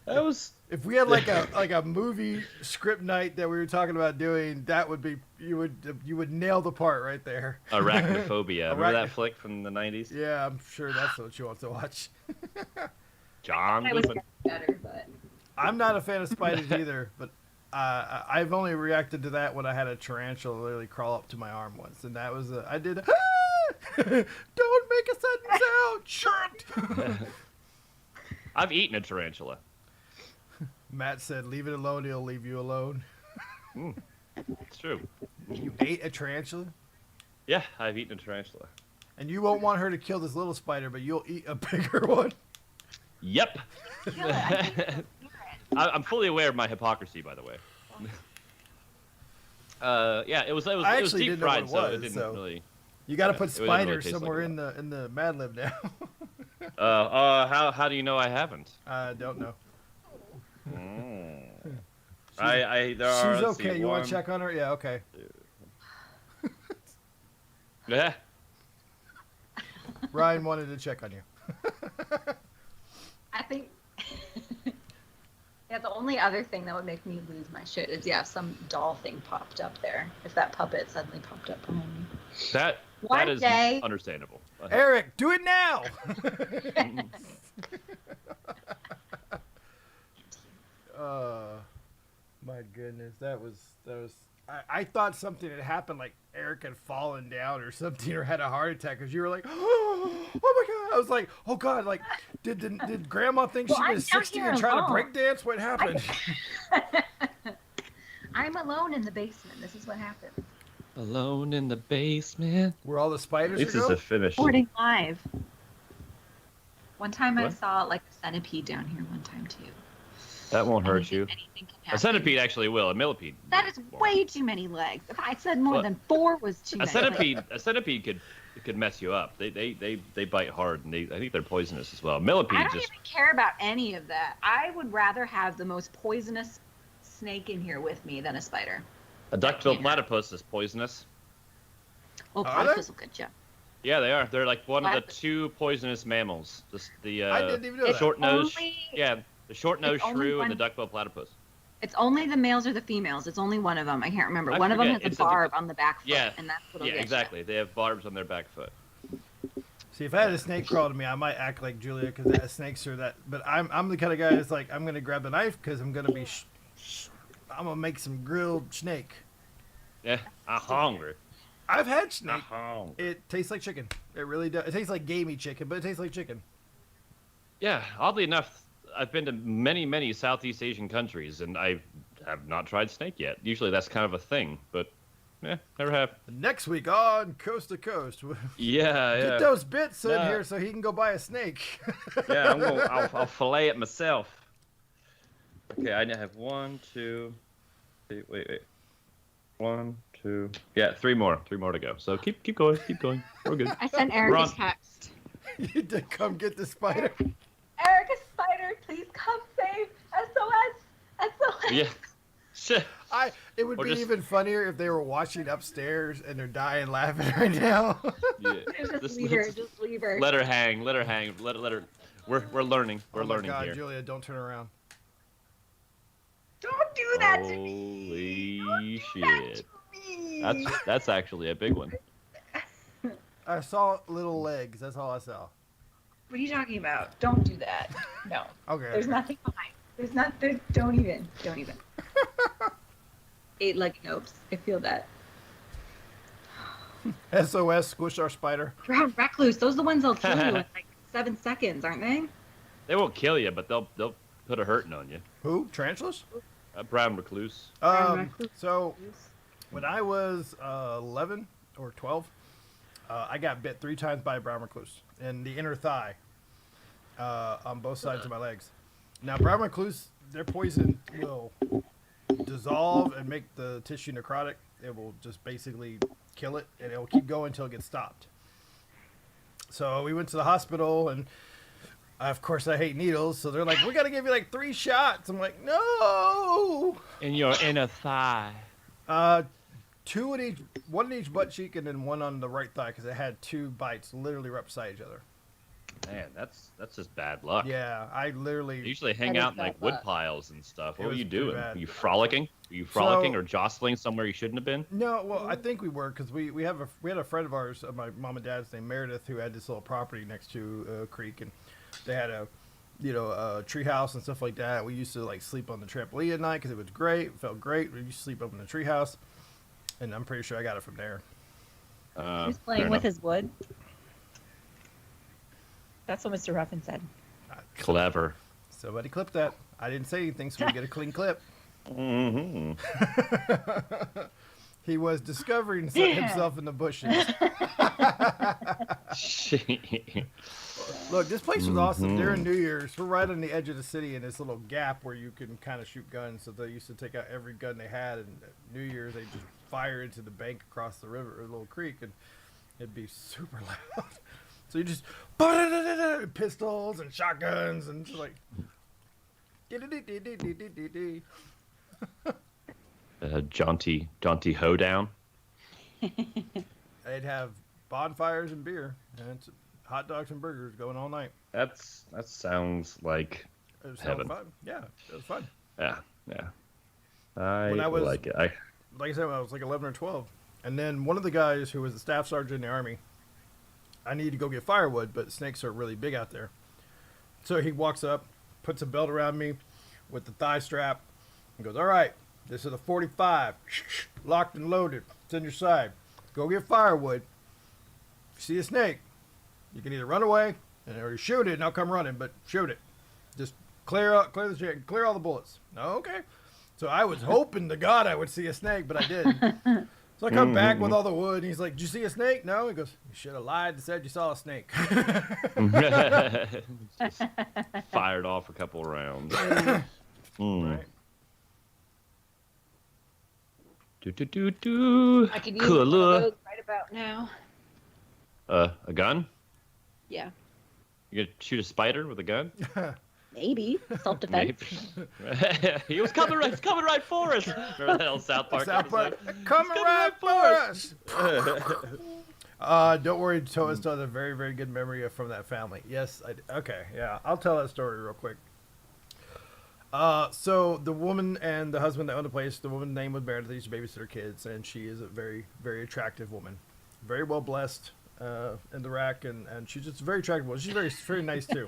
That was. If we had like a movie script night that we were talking about doing, that would be you would nail the part right there. Arachnophobia. Remember that flick from the 90s? Yeah, I'm sure that's what she wants to watch. John I was Goodman. better, but I'm not a fan of spiders either, but I've only reacted to that when I had a tarantula literally crawl up to my arm once, and that was I did. Don't make a sudden sound, shirt. I've eaten a tarantula. Matt said, "Leave it alone; he'll leave you alone." It's true. You ate a tarantula, Yeah, I've eaten a tarantula. and you won't want her to kill this little spider, but you'll eat a bigger one. Yep. kill it. I think it's I'm fully aware of my hypocrisy, by the way. Yeah, it was I it was actually deep didn't know what fried, it so it was, didn't so- really. You got to Yeah, put it didn't really spider taste like somewhere a in the Mad Lib now. How do you know I haven't? I don't know. She's okay. You want to check on her? Yeah. Okay. Yeah. Ryan wanted to check on you. I think. Yeah, the only other thing that would make me lose my shit is if some doll thing popped up there. If that puppet suddenly popped up behind me. That One is day- understandable. Eric, do it now. My goodness, that was. I thought something had happened, like Eric had fallen down or something, or had a heart attack, because you were like, oh my god! I was like, oh god, like, did Grandma think Well, she I'm was down 60 here and trying to alone. break dance? What happened? I'm alone in the basement. This is what happened. Alone in the basement. Were all the spiders? This is ago? a finish. Recording live. One time I What? saw like a centipede down here one time too. That won't hurt you. Anything can A happen. centipede actually will. A millipede. That is won't. way too many legs. If I said more Well, than 4 was too A many. centipede could mess you up. They bite hard, and I think they're poisonous as well. I Millipede don't just even care about any of that. I would rather have the most poisonous snake in here with me than a spider. a duck-billed platypus is poisonous. Oh, Are they? platypus will get you. Yeah, they are. They're like one of the Platypus. 2 poisonous mammals. The I didn't even know that. short nose. Only- Yeah, the short-nosed it's only shrew and the one- duck-billed platypus. It's only the males or the females. It's only one of them. I can't remember. I One of them forget. has It's a a- barb on the back foot, Yeah, and that's what'll yeah, get exactly. They have barbs on their back foot. See, if I had a snake crawl to me, I might act like Julia because snakes are that. But I'm the kind of guy that's like, I'm gonna grab the knife because I'm gonna be, I'm gonna make some grilled snake. Yeah, I'm hungry. I've had I'm snake. hungry. It tastes like chicken. It really does. It tastes like gamey chicken, but it tastes like chicken. Yeah, oddly enough, I've been to many, many Southeast Asian countries, and I have not tried snake yet. Usually that's kind of a thing, but never have. Next week on Coast to Coast, Yeah, yeah. get those bits in Yeah. here so he can go buy a snake. Yeah, I'll fillet it myself. Okay, I now have 1, 2, 3, wait. 1, 2. Yeah, 3 more. 3 more to go. So keep going. We're good. I sent We're Eric on. a text. You did come get the spider. Eric, a spider, please come save. SOS. SOS. Yeah. Shit. It would Or be just- even funnier if they were watching upstairs and they're dying laughing right now. Yeah. Just leave her. Just leave her. Let her hang. Let her. We're learning. We're Oh my learning God, here. Julia, don't turn around. Don't do that to me. Holy Don't do that shit. to me. That's actually a big one. I saw little legs. That's all I saw. What are you talking about? Don't do that. No. Okay. There's nothing behind. Don't even. 8-legged nopes. I feel that. SOS, squish our spider. Brown recluse. Those are the ones that'll kill you in like 7 seconds, aren't they? They won't kill you, but they'll put a hurting on you. Who? Tarantulas? Brown recluse. Brown recluse. So when I was 11 or 12, I got bit 3 times by a brown recluse in the inner thigh on both sides of my legs. Now, brown recluse, their poison will dissolve and make the tissue necrotic. It will just basically kill it, and it will keep going until it gets stopped. So we went to the hospital, and of course I hate needles, so they're like, we got to give you like 3 shots. I'm like, no. In your inner thigh. 2 in each, 1 in each butt cheek, and then 1 on the right thigh because it had 2 bites literally right beside each other. Man, that's just bad luck. Yeah, I They literally. usually hang That is out in like bad wood luck. piles and stuff. It What were was you pretty doing? bad. Were you frolicking? Were you frolicking So- or jostling somewhere you shouldn't have been? No, well, I think we were because we had a friend of ours, my mom and dad's named Meredith, who had this little property next to a creek, and they had a tree house and stuff like that. We used to like sleep on the trampoline at night because it was great. It felt great. We used to sleep up in the tree house, and I'm pretty sure I got it from there. He He was playing with his wood. That's what Mr. Ruffin said. Clever. Somebody clip that. I didn't say anything, so we get a clean clip. Mm-hmm. He was discovering himself in the bushes. Look, this place was awesome. During New Year's, we're right on the edge of the city in this little gap where you can kind of shoot guns. So they used to take out every gun they had, and at New Year's they just fire into the bank across the river, or the little creek, and it'd be super loud. So you just pistols and shotguns and just like. Jaunty hoedown. They'd have bonfires and beer, and it's hot dogs and burgers going all night. That sounds like It was Heaven. fun. Yeah, it was fun. yeah. I When I was- like it. Like I said, when I was like 11 or 12. And then one of the guys who was a staff sergeant in the Army, I needed to go get firewood, but snakes are really big out there. So he walks up, puts a belt around me with the thigh strap, and goes, all right, this is a 45, locked and loaded. It's in your side. Go get firewood. If you see a snake, you can either run away or you shoot it, and I'll come running, but shoot it. Just clear all the bullets. Okay. So I was hoping to God I would see a snake, but I didn't. So I come back with all the wood, and he's like, did you see a snake? No. He goes, you should have lied and said you saw a snake. Just fired off a couple rounds. Right. Do. I could use one of Cool. those right about now. A gun? Yeah. You gonna shoot a spider with a gun? Maybe. Self-defense. Maybe. He was coming right for us. Remember that old South Park South Park, episode? coming right for us. Don't worry, Toa still has a very, very good memory from that family. Yes, okay, yeah. I'll tell that story real quick. So the woman and the husband that owned the place, the woman's name was Meredith. They used to babysit her kids, and she is a very, very attractive woman. Very well blessed. in the rack, and she's just very attractive. She's very nice too.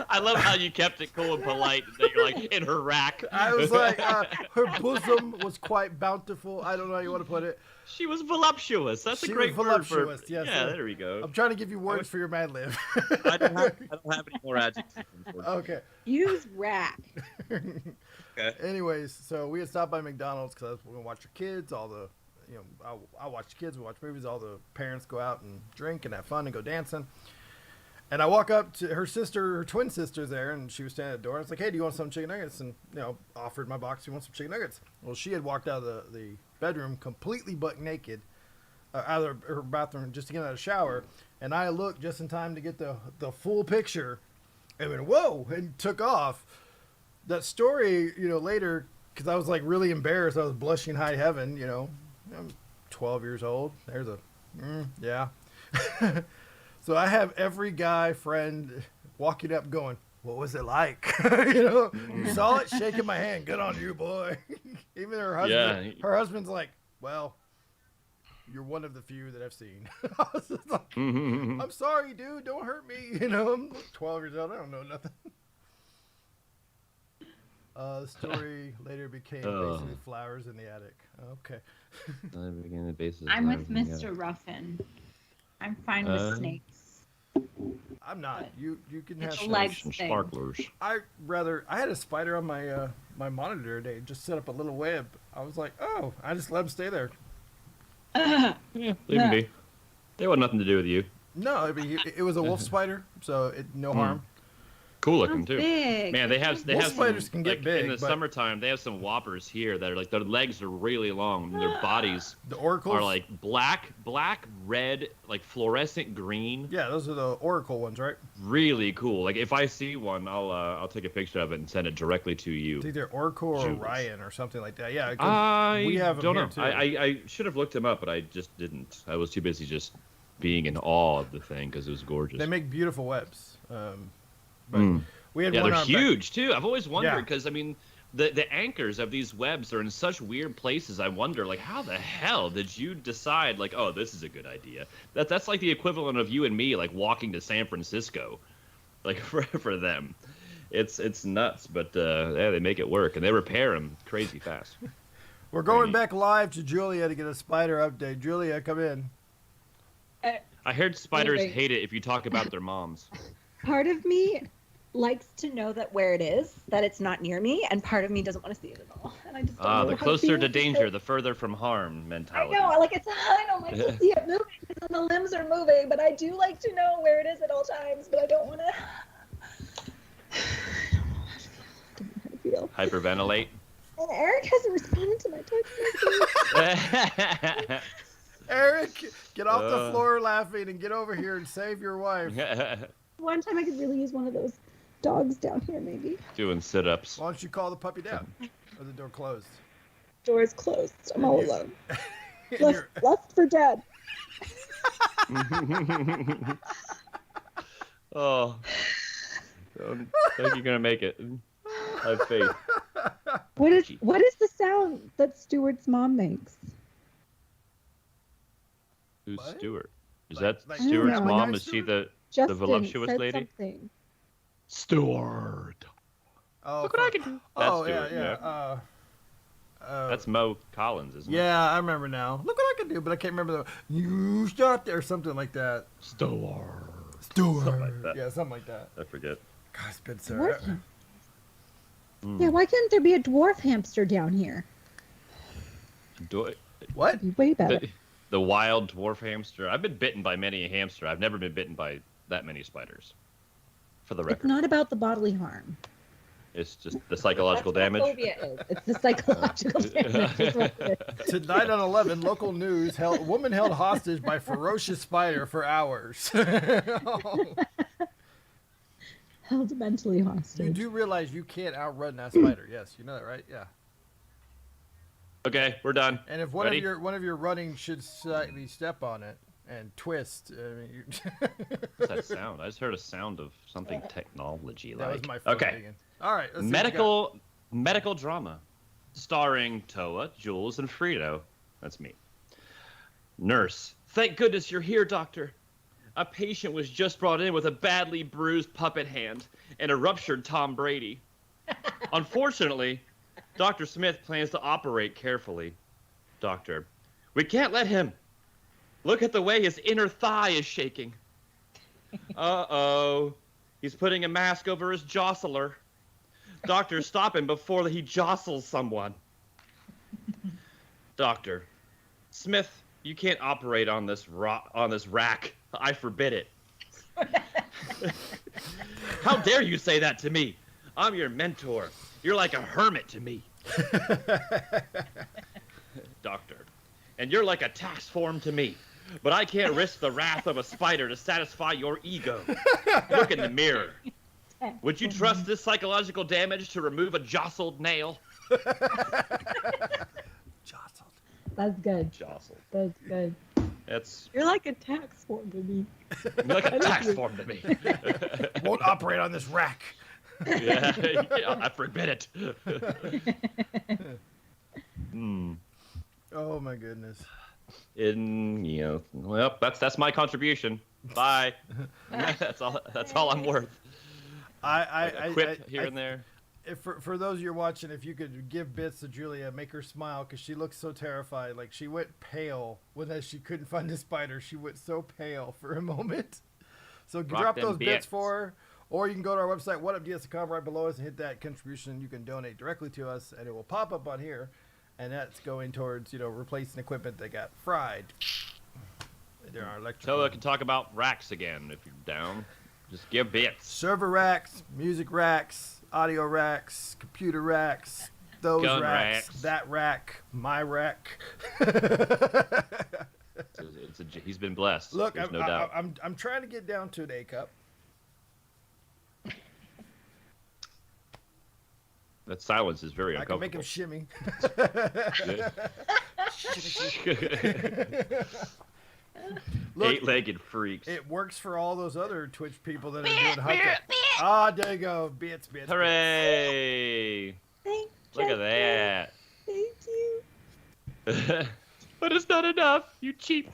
I love how you kept it cool and polite. That you're like in her rack. I was like, her bosom was quite bountiful. I don't know how you want to put it. She was voluptuous. That's a She great was word for. voluptuous, yes, yeah, sir. there we go. I'm trying to give you words for your Mad Lib. I don't have any more adjectives. Okay. Use rack. Okay. Anyways, so we had stopped by McDonald's because we were gonna watch the kids. All the, I watch the kids. We watch movies. All the parents go out and drink and have fun and go dancing. And I walk up to her sister, her twin sister's there, and she was standing at the door. I was like, "Hey, do you want some chicken nuggets?" And offered my box. You want some chicken nuggets? Well, she had walked out of the bedroom completely butt naked, out of her bathroom just to get out of the shower. And I looked just in time to get the full picture, and went, "Whoa!" and took off. That story, later, because I was like really embarrassed. I was blushing high heaven. I'm 12 years old. There's a, yeah. So I have every guy friend walking up going, "What was it like?" You saw it, shaking my hand. Good on you, boy. Even her husband, Yeah. her husband's like, "Well, you're one of the few that I've seen." I was just like, "I'm sorry, dude. Don't hurt me." I'm 12 years old. I don't know nothing. The story later became basically flowers in the attic. Okay. I'm with Mr. Ruffin. I'm fine with snakes. I'm not. You can have It's a snakes. leg Some thing. sparklers. I had a spider on my my monitor today. Just set up a little web. I was like, oh, I just let him stay there. Yeah, leave them be. They want nothing to do with you. No, I mean, it was a wolf spider, so no harm. Cool looking How too. big. Man, they have Wolf some, spiders can get like, big, in the but- summertime. They have some whoppers here that are like their legs are really long. And their bodies The oracles are like black, red, like fluorescent green. Yeah, those are the oracle ones, right? Really cool. Like if I see one, I'll take a picture of it and send it directly to you. It's either oracle or Jules. Orion or something like that. Yeah, 'cause I we have them don't here know. too. I should have looked them up, but I just didn't. I was too busy just being in awe of the thing because it was gorgeous. They make beautiful webs. But Mm. we had Yeah, one they're on back- huge too. I've always wondered Yeah. because I mean, the anchors of these webs are in such weird places. I wonder, like, how the hell did you decide, like, oh, this is a good idea? That's like the equivalent of you and me, like, walking to San Francisco, like for them. It's nuts, but yeah, they make it work and they repair them crazy fast. We're going neat. back live to Julia to get a spider update. Julia, come in. I heard spiders Moving. hate it if you talk about their moms. Part of me likes to know that where it is, that it's not near me, and part of me doesn't want to see it at all. And I just don't know The how closer feel to danger, because- the further from harm I mentality. know, I don't like to see it moving because the limbs are moving, but I do like to know where it is at all times, but I don't want to. I don't know how to feel. Hyperventilate. And Eric hasn't responded to my text message. Eric, get off the Uh. floor laughing and get over here and save your wife. One time I could really use one of those dogs down here, maybe. Doing sit-ups. Why don't you call the puppy down? Or the door closed? Door is closed. I'm all alone. And Left, you're- left for dead. Oh. I think you're gonna make it. I have faith. What is the sound that Stuart's mom makes? Who's What? Stuart? Is Like- that like Stuart's Family mom? Guy Is she Stuart? the Justin voluptuous said lady? something. Stuart? Oh, Look what I can do. That's oh Stuart. yeah. That's Mo Collins, isn't it? Yeah, I remember now. Look what I can do, but I can't remember the you stop there or something like that. Stuart. Stuart. Something like that. Yeah, something like that. I forget. God, it's been so. Dwarf Mm. Yeah, why couldn't there be a dwarf hamster down here? What? It'd be way better. The wild dwarf hamster. I've been bitten by many a hamster. I've never been bitten by that many spiders. For the It's record, not about the bodily harm. it's just the psychological That's what damage. phobia is. It's the psychological damage. Is what it is. Tonight on 11, local news: woman held hostage by ferocious spider for hours. Held mentally You hostage. do realize you can't outrun that spider? Yes, you know that, right? Yeah. Okay, we're done. And if one Ready? of your running should slightly step on it and twist, I mean, What's that sound? I just heard a sound of something technology that was like. my phone Okay. ringing. All right. Let's see what you got. Medical drama, starring Toa, Jules, and Frito. That's me. Nurse, thank goodness you're here, doctor. A patient was just brought in with a badly bruised puppet hand and a ruptured Tom Brady. Unfortunately, Dr. Smith plans to operate carefully. Doctor, we can't let him. Look at the way his inner thigh is shaking. Uh-oh. He's putting a mask over his jostler. Doctor, stop him before he jostles someone. Doctor, Smith, you can't operate on this rack. I forbid it. How dare you say that to me? I'm your mentor. You're like a hermit to me. Doctor, and you're like a tax form to me. But I can't risk the wrath of a spider to satisfy your ego. Look in the mirror. Would you trust this psychological damage to remove a jostled nail? Jostled. That's good. Jostled. That's good. That's You're like a tax form to me. like a tax form to me. Won't operate on this rack. Yeah, I forbid it. Oh my goodness. Well, that's my contribution. Bye. That's all I'm worth. I Quip here and there. If for those of you watching, if you could give bits to Julia, make her smile because she looks so terrified. Like she went pale when she couldn't find the spider. She went so pale for a moment. So drop those bits for her, or you can go to our website, whatupds.com, right below us, and hit that contribution. You can donate directly to us, and it will pop up on here, and that's going towards replacing equipment that got fried. There are electrical. So I can talk about racks again if you're down. Just give bits. Server racks, music racks, audio racks, computer racks, those Gun racks, racks. that rack, my rack. He's been blessed. Look, There's no doubt. I'm trying to get down to an A cup. That silence is very I can make him uncomfortable. shimmy. Look, Eight-legged freaks. it works for all those other Twitch people that are doing hunting. Ah, there you go. Bits. Hooray! Thanks. Look at that. Thank you. But it's not enough, you cheap.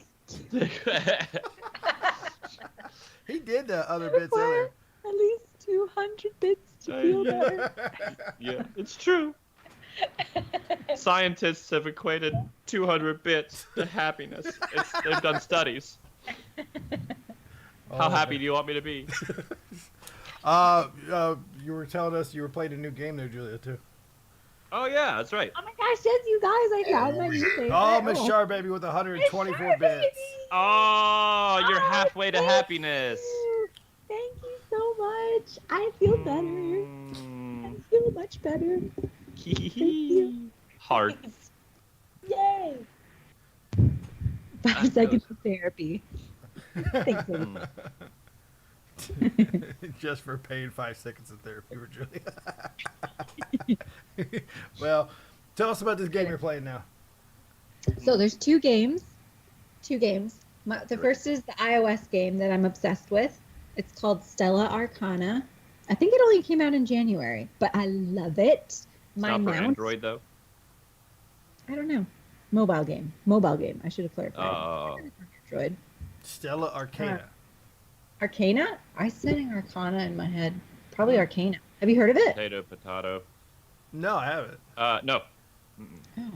He did the other bits earlier. At least 200 bits to feel better. Yeah, it's true. Scientists have equated 200 bits to happiness. They've done studies. How happy do you want me to be? You were telling us you were playing a new game there, Julia, too. Oh, yeah, that's right. Oh my gosh, yes, you guys, I found my new favorite. Oh, Miss Char Baby with 124 bits. Oh, you're halfway to thank happiness. you. Thank you so much. I feel better. I feel much better. you. Hearts. Yay! 5 seconds of therapy. Thanks, baby. Just for paying 5 seconds of therapy for Julia. Well, tell us about this game you're playing now. So there's two games. The first is the iOS game that I'm obsessed with. It's called Stella Arcana. I think it only came out in January, but I love it. It's not for Android, though. I don't know. Mobile game. I should have clarified. Android. Stella Arcana. Arcana? I was saying Arcana in my head. Probably Arcana. Have you heard of it? Potato. No, I haven't. No. Oh.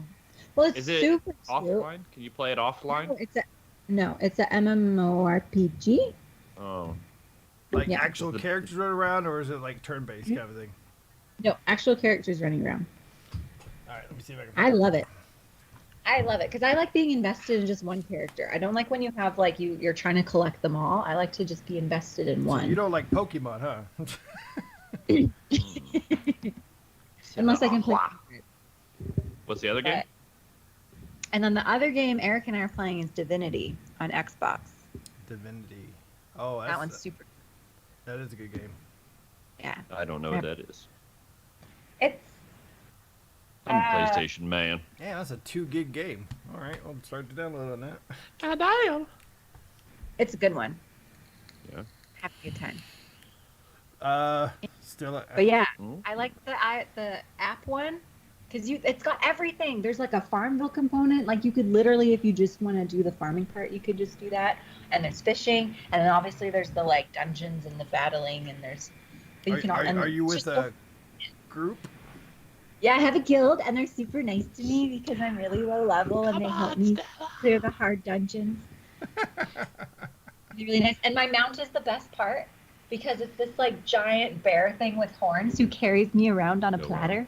Well, it's Is it super cute. offline? Can you play it offline? No, it's a MMORPG. Oh. Like Yeah. actual characters run around, or is it like turn-based kind of thing? No, actual characters running around. All right, let me see if I can. I love it. I love it because I like being invested in just one character. I don't like when you have like you're trying to collect them all. I like to just be invested in one. So you don't like Pokemon, huh? Unless I can play. What's the other game? And then the other game Eric and I are playing is Divinity on Xbox. Divinity. Oh, That one's super. That is a good game. Yeah. I don't know what that is. It's. I'm a PlayStation man. Yeah, that's a 2 gig game. All right, I'll start to download on that. God damn. It's a good one. Yeah. Have a good time. Still. But yeah, Mm. I like the app one because it's got everything. There's like a Farmville component. Like you could literally, if you just want to do the farming part, you could just do that. And there's fishing, and then obviously there's the like dungeons and the battling, and there's. Are you with a group? Yeah, I have a guild, and they're super nice to me because I'm really low level, and they help me clear the hard dungeons. They're really nice, and my mount is the best part because it's this like giant bear thing with horns who carries me around on a platter.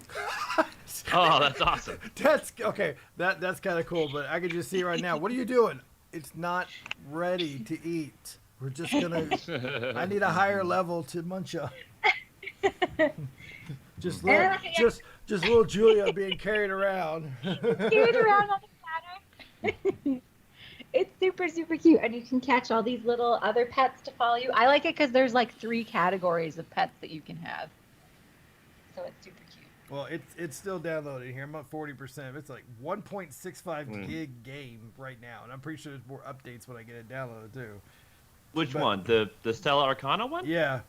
Oh, that's awesome. That's okay. That's kind of cool, but I can just see right now. What are you doing? It's not ready to eat. We're just gonna. I need a higher level to munch on. Just little Julia being carried around. Carried around on the platter. It's super, super cute. And you can catch all these little other pets to follow you. I like it because there's like 3 categories of pets that you can have. So it's super cute. Well, it's still downloading here. I'm at 40%. It's like 1.65 gig game right now. And I'm pretty sure there's more updates when I get it downloaded too. Which one? The Stella Arcana one? Yeah.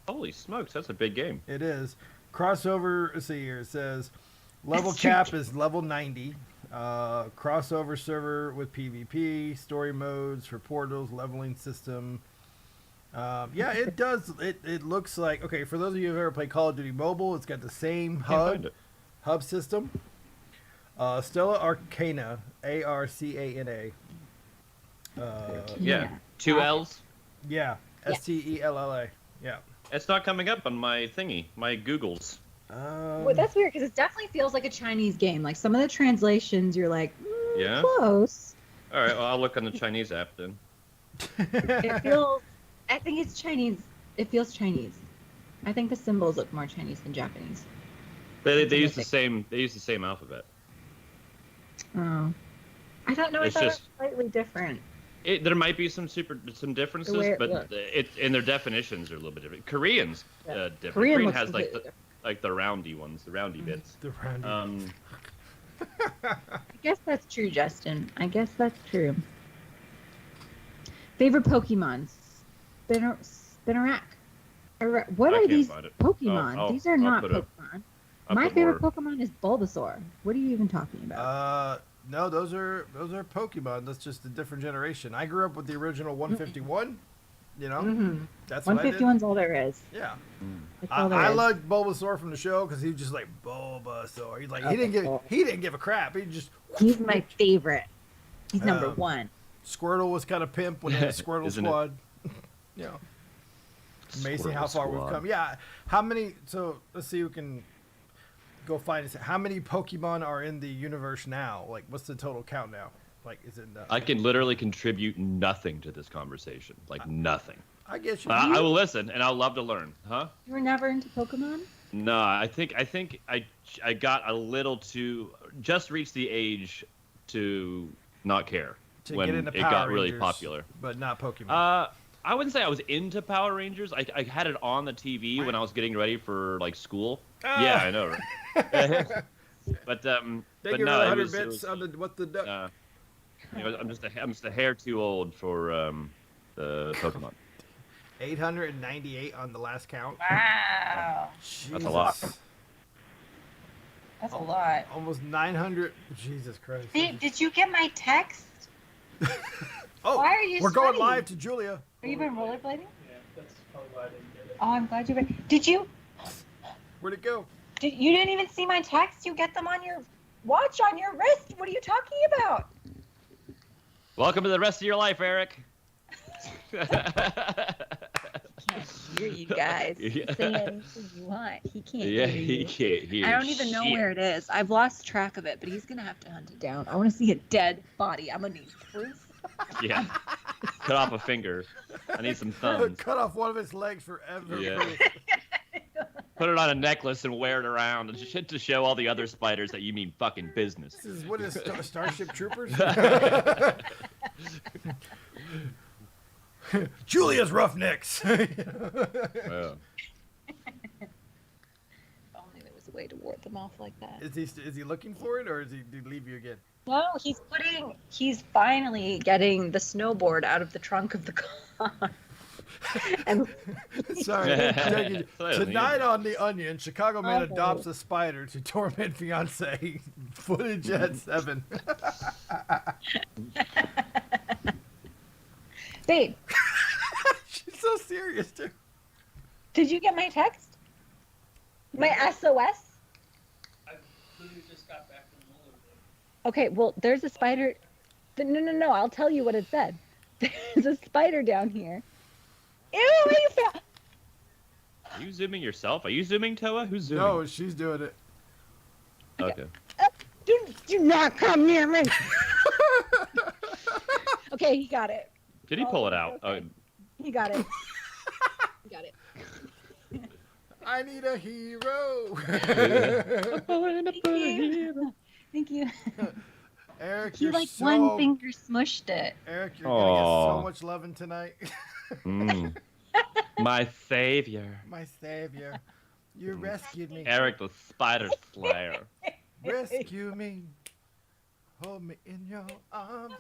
Holy smokes, that's a big game. It is. Crossover, let's see here. It says level cap is level 90. Crossover server with PvP, story modes for portals, leveling system. Yeah, it does. It looks like, okay, for those of you who've ever played Call of Duty Mobile, it's got the same hub system. Stella Arcana, Arcana. Yeah. 2 L's? Yeah, Stella. Yeah. It's not coming up on my thingy, my Googles. Well, that's weird because it definitely feels like a Chinese game. Like some of the translations, you're like, Yeah? close. All right, well, I'll look on the Chinese app then. It feels. I think it's Chinese. It feels Chinese. I think the symbols look more Chinese than Japanese. They use the same alphabet. Oh, I don't know. I It's thought just- it was slightly different. There might be some differences, The way it but looks. in their definitions are a little bit different. Korean's different. Korean looks has like completely the roundy ones, the roundy bits. The roundy. I guess that's true, Justin. I guess that's true. Favorite Pokemon? Spinarak. What I are can't these find it. Pokemon? Oh, These are I'll not put it Pokemon. I'll My put favorite more- Pokemon is Bulbasaur. What are you even talking about? No, those are Pokemon. That's just a different generation. I grew up with the original 151. You know, that's what I did. 151's all there is. Yeah, That's all there I is. liked Bulbasaur from the show because he was just like Bulbasaur. He's like he didn't give a crap. He just He's my favorite. He's number Um, 1. Squirtle was kind of pimp when they had Squirtle Isn't it? Squad. You know, amazing how Squirtle far we've Squad. come. Yeah, how many? So let's see who can go find us. How many Pokemon are in the universe now? Like, what's the total count now? Like, is it? I can literally contribute nothing to this conversation, like nothing. I guess you. I will listen, and I'll love to learn. Huh? You were never into Pokemon? No, I think I got a little too just reached the age to not care to when get into it Power got really Rangers, popular. but not Pokemon. I wouldn't say I was into Power Rangers. I had it on the TV when I was getting ready for like school. Yeah, I know. Right? but Thank but you no, for the it 100 was, bits on the what the duck. I'm just a hair too old for the Pokemon. 898 on the last count. Wow. That's a lot. Jesus. That's a lot. Almost 900. Jesus Christ. Did you get my text? Oh, Why are you we're going sweaty? live to Julia. Have you been rollerblading? Yeah, that's probably why I didn't get it. Oh, I'm glad you went. Did you? Where'd it go? You didn't even see my text? You get them on your watch on your wrist. What are you talking about? Welcome to the rest of your life, Eric. Can't hear you guys. Yeah. Say anything you want. He can't Yeah, hear he you. can't hear. I don't even know shit. where it is. I've lost track of it, but he's gonna have to hunt it down. I want to see a dead body. I'm gonna need proof. Yeah. Cut off a finger. I need some thumbs. Cut off one of its legs forever. Yeah. Put it on a necklace and wear it around and shit to show all the other spiders that you mean fucking business. This is what is Starship Troopers? Julia's Roughnecks. Yeah. Only there was a way to ward them off like that. Is he looking for it, or did he leave you again? No, he's finally getting the snowboard out of the trunk of the car. And Sorry. Tonight on The Onion, Chicago man Oh. adopts a spider to torment fiance. Footage at 7. babe, She's so serious, too. did you get my text? My SOS? I literally just got back from rollerblade. Okay, well, there's a spider. No, I'll tell you what it said. There's a spider down here. Ew, you fell. Are you zooming yourself? Are you zooming, Toa? Who's zooming? No, she's doing it. Okay. Do not come near me. Okay, he got it. Did he pull it out? Okay. He got it. He got it. I need a hero. Thank you. Eric, He you're like so... one finger smushed it. Eric, you're going to get so Aw. much loving tonight. Mm. My savior. My savior. You rescued me. Eric the Spider Slayer. Rescue me. Hold me in your arms.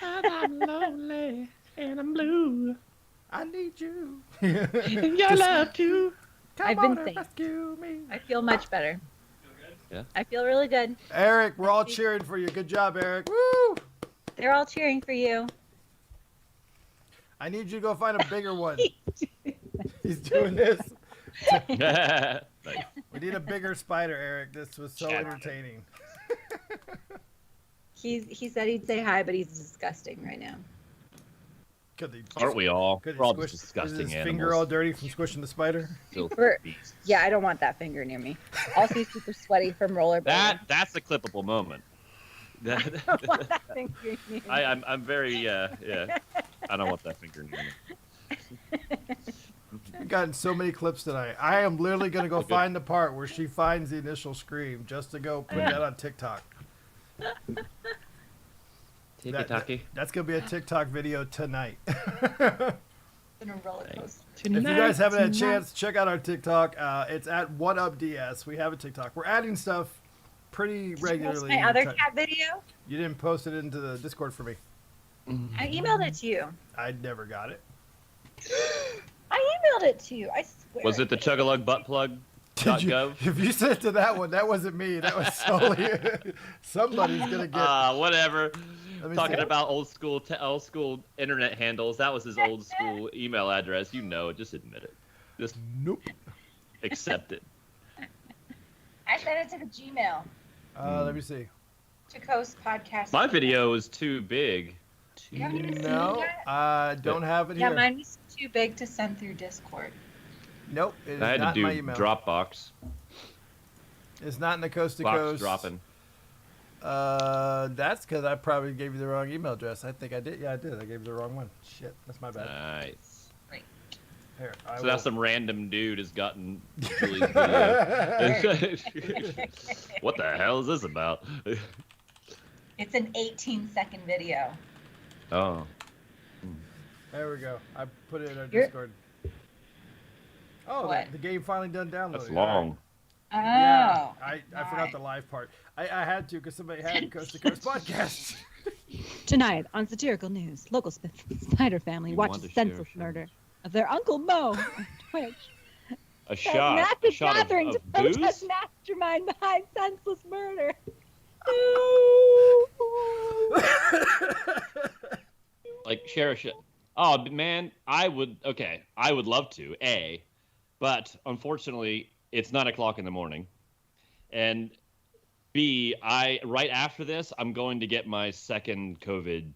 I'm lonely and I'm blue. I need you. Your love too. Come I've been on and saying- rescue me. I feel much better. Yeah. I feel really good. Eric, we're all cheering for you. Good job, Eric. Woo! They're all cheering for you. I need you to go find a bigger one. He's doing this. Nice. We need a bigger spider, Eric. This was so Check. entertaining. He said he'd say hi, but he's disgusting right now. Could he, Aren't we all? could he We're all squish- just disgusting is his animals. finger all dirty from squishing the spider? Filthy We're- beasts. Yeah, I don't want that finger near me. Also, he's super sweaty from rollerblading. That's a clippable moment. I don't want that finger near me. I'm very yeah. I don't want that finger near me. We've gotten so many clips tonight. I am literally going to go Okay. find the part where she finds the initial scream just to go put that on TikTok. Tiki-taki. That's going to be a TikTok video tonight. In a roller coaster. If you guys haven't had a chance, check out our TikTok. It's at OneUpDS. We have a TikTok. We're adding stuff pretty regularly. My other cat video? You didn't post it into the Discord for me. I emailed it to you. I never got it. I emailed it to you. I swear. Was it the Chugalug butt plug? Did you, .gov? if you sent to that one, that wasn't me. That was solely somebody's gonna get. Whatever. Let me Talking see. about old school internet handles. That was his old school email address. You know it. Just admit it. Just Nope. accept it. I sent it to the Gmail. Let me see. Chakos Podcast. My video is too big. You haven't even seen No, it yet? I don't have it Yeah, here. mine was too big to send through Discord. Nope, it is I had not to in my do email. Dropbox. It's not in the coast to Box coast. dropping. That's because I probably gave you the wrong email address. I think I did. Yeah, I did. I gave you the wrong one. Shit, that's my bad. Nice. Here, I So will. now some random dude has gotten Julie's video. What the hell is this about? It's an 18-second video. Oh. There we go. I put it in our You're- Discord. Oh, What? the game finally done downloading. That's long. Oh. Yeah, I forgot alright. the live part. I had to because somebody had Coast to Coast podcast. Tonight on Satirical News, local spider family You watches want to share, senseless share. murder of their Uncle Mo on Twitch. A A shot. A massive shot gathering of to protest booze? mastermind behind senseless murder. Like share a shit. Oh man, I would love to, but unfortunately it's 9:00 in the morning, and B, right after this I'm going to get my second COVID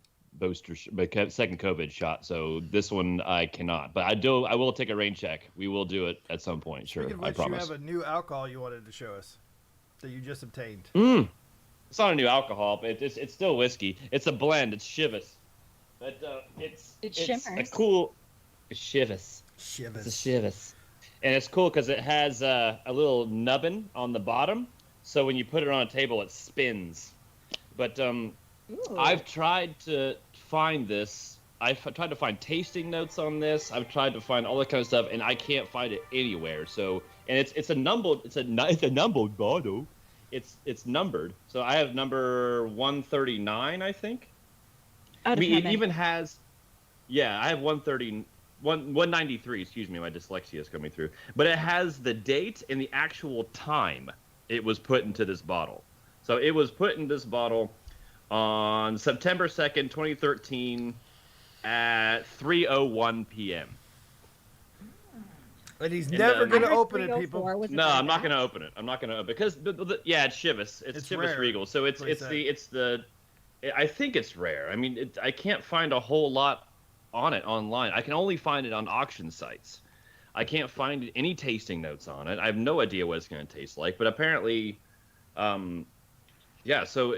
second COVID shot. So this one I cannot, but I will take a rain check. We will do it at some point. Sure, Speaking of I which, you promise. have a new alcohol you wanted to show us that you just obtained. It's not a new alcohol, but it's still whiskey. It's a blend. It's Chivas. But it's shimmers. a cool. It's Chivas. It's a Shivers. Chivas. And it's cool because it has a little nubbin on the bottom, so when you put it on a table, it spins. But I've tried to find this. I've tried to find tasting notes on this. I've tried to find all that kind of stuff, and I can't find it anywhere. So, and it's a numbered. It's a numbered bottle. It's numbered. So I have number 139, I think. Out of how It many? even has Yeah, I have 193. Excuse me, my dyslexia is coming through. But it has the date and the actual time it was put into this bottle. So it was put in this bottle on September 2nd, 2013, at 3:01 p.m. And he's And, never going to I heard open it, 304. people. Was it No, like I'm not that? going to open it. I'm not going to open it because yeah, it's Chivas. It's It's Chivas rare. Regal. So it's That's what he the I think it's rare. I mean, I can't find a whole lot on it online. I can only find it on auction sites. I can't find any tasting notes on it. I have no idea what it's going to taste like, but apparently, yeah. So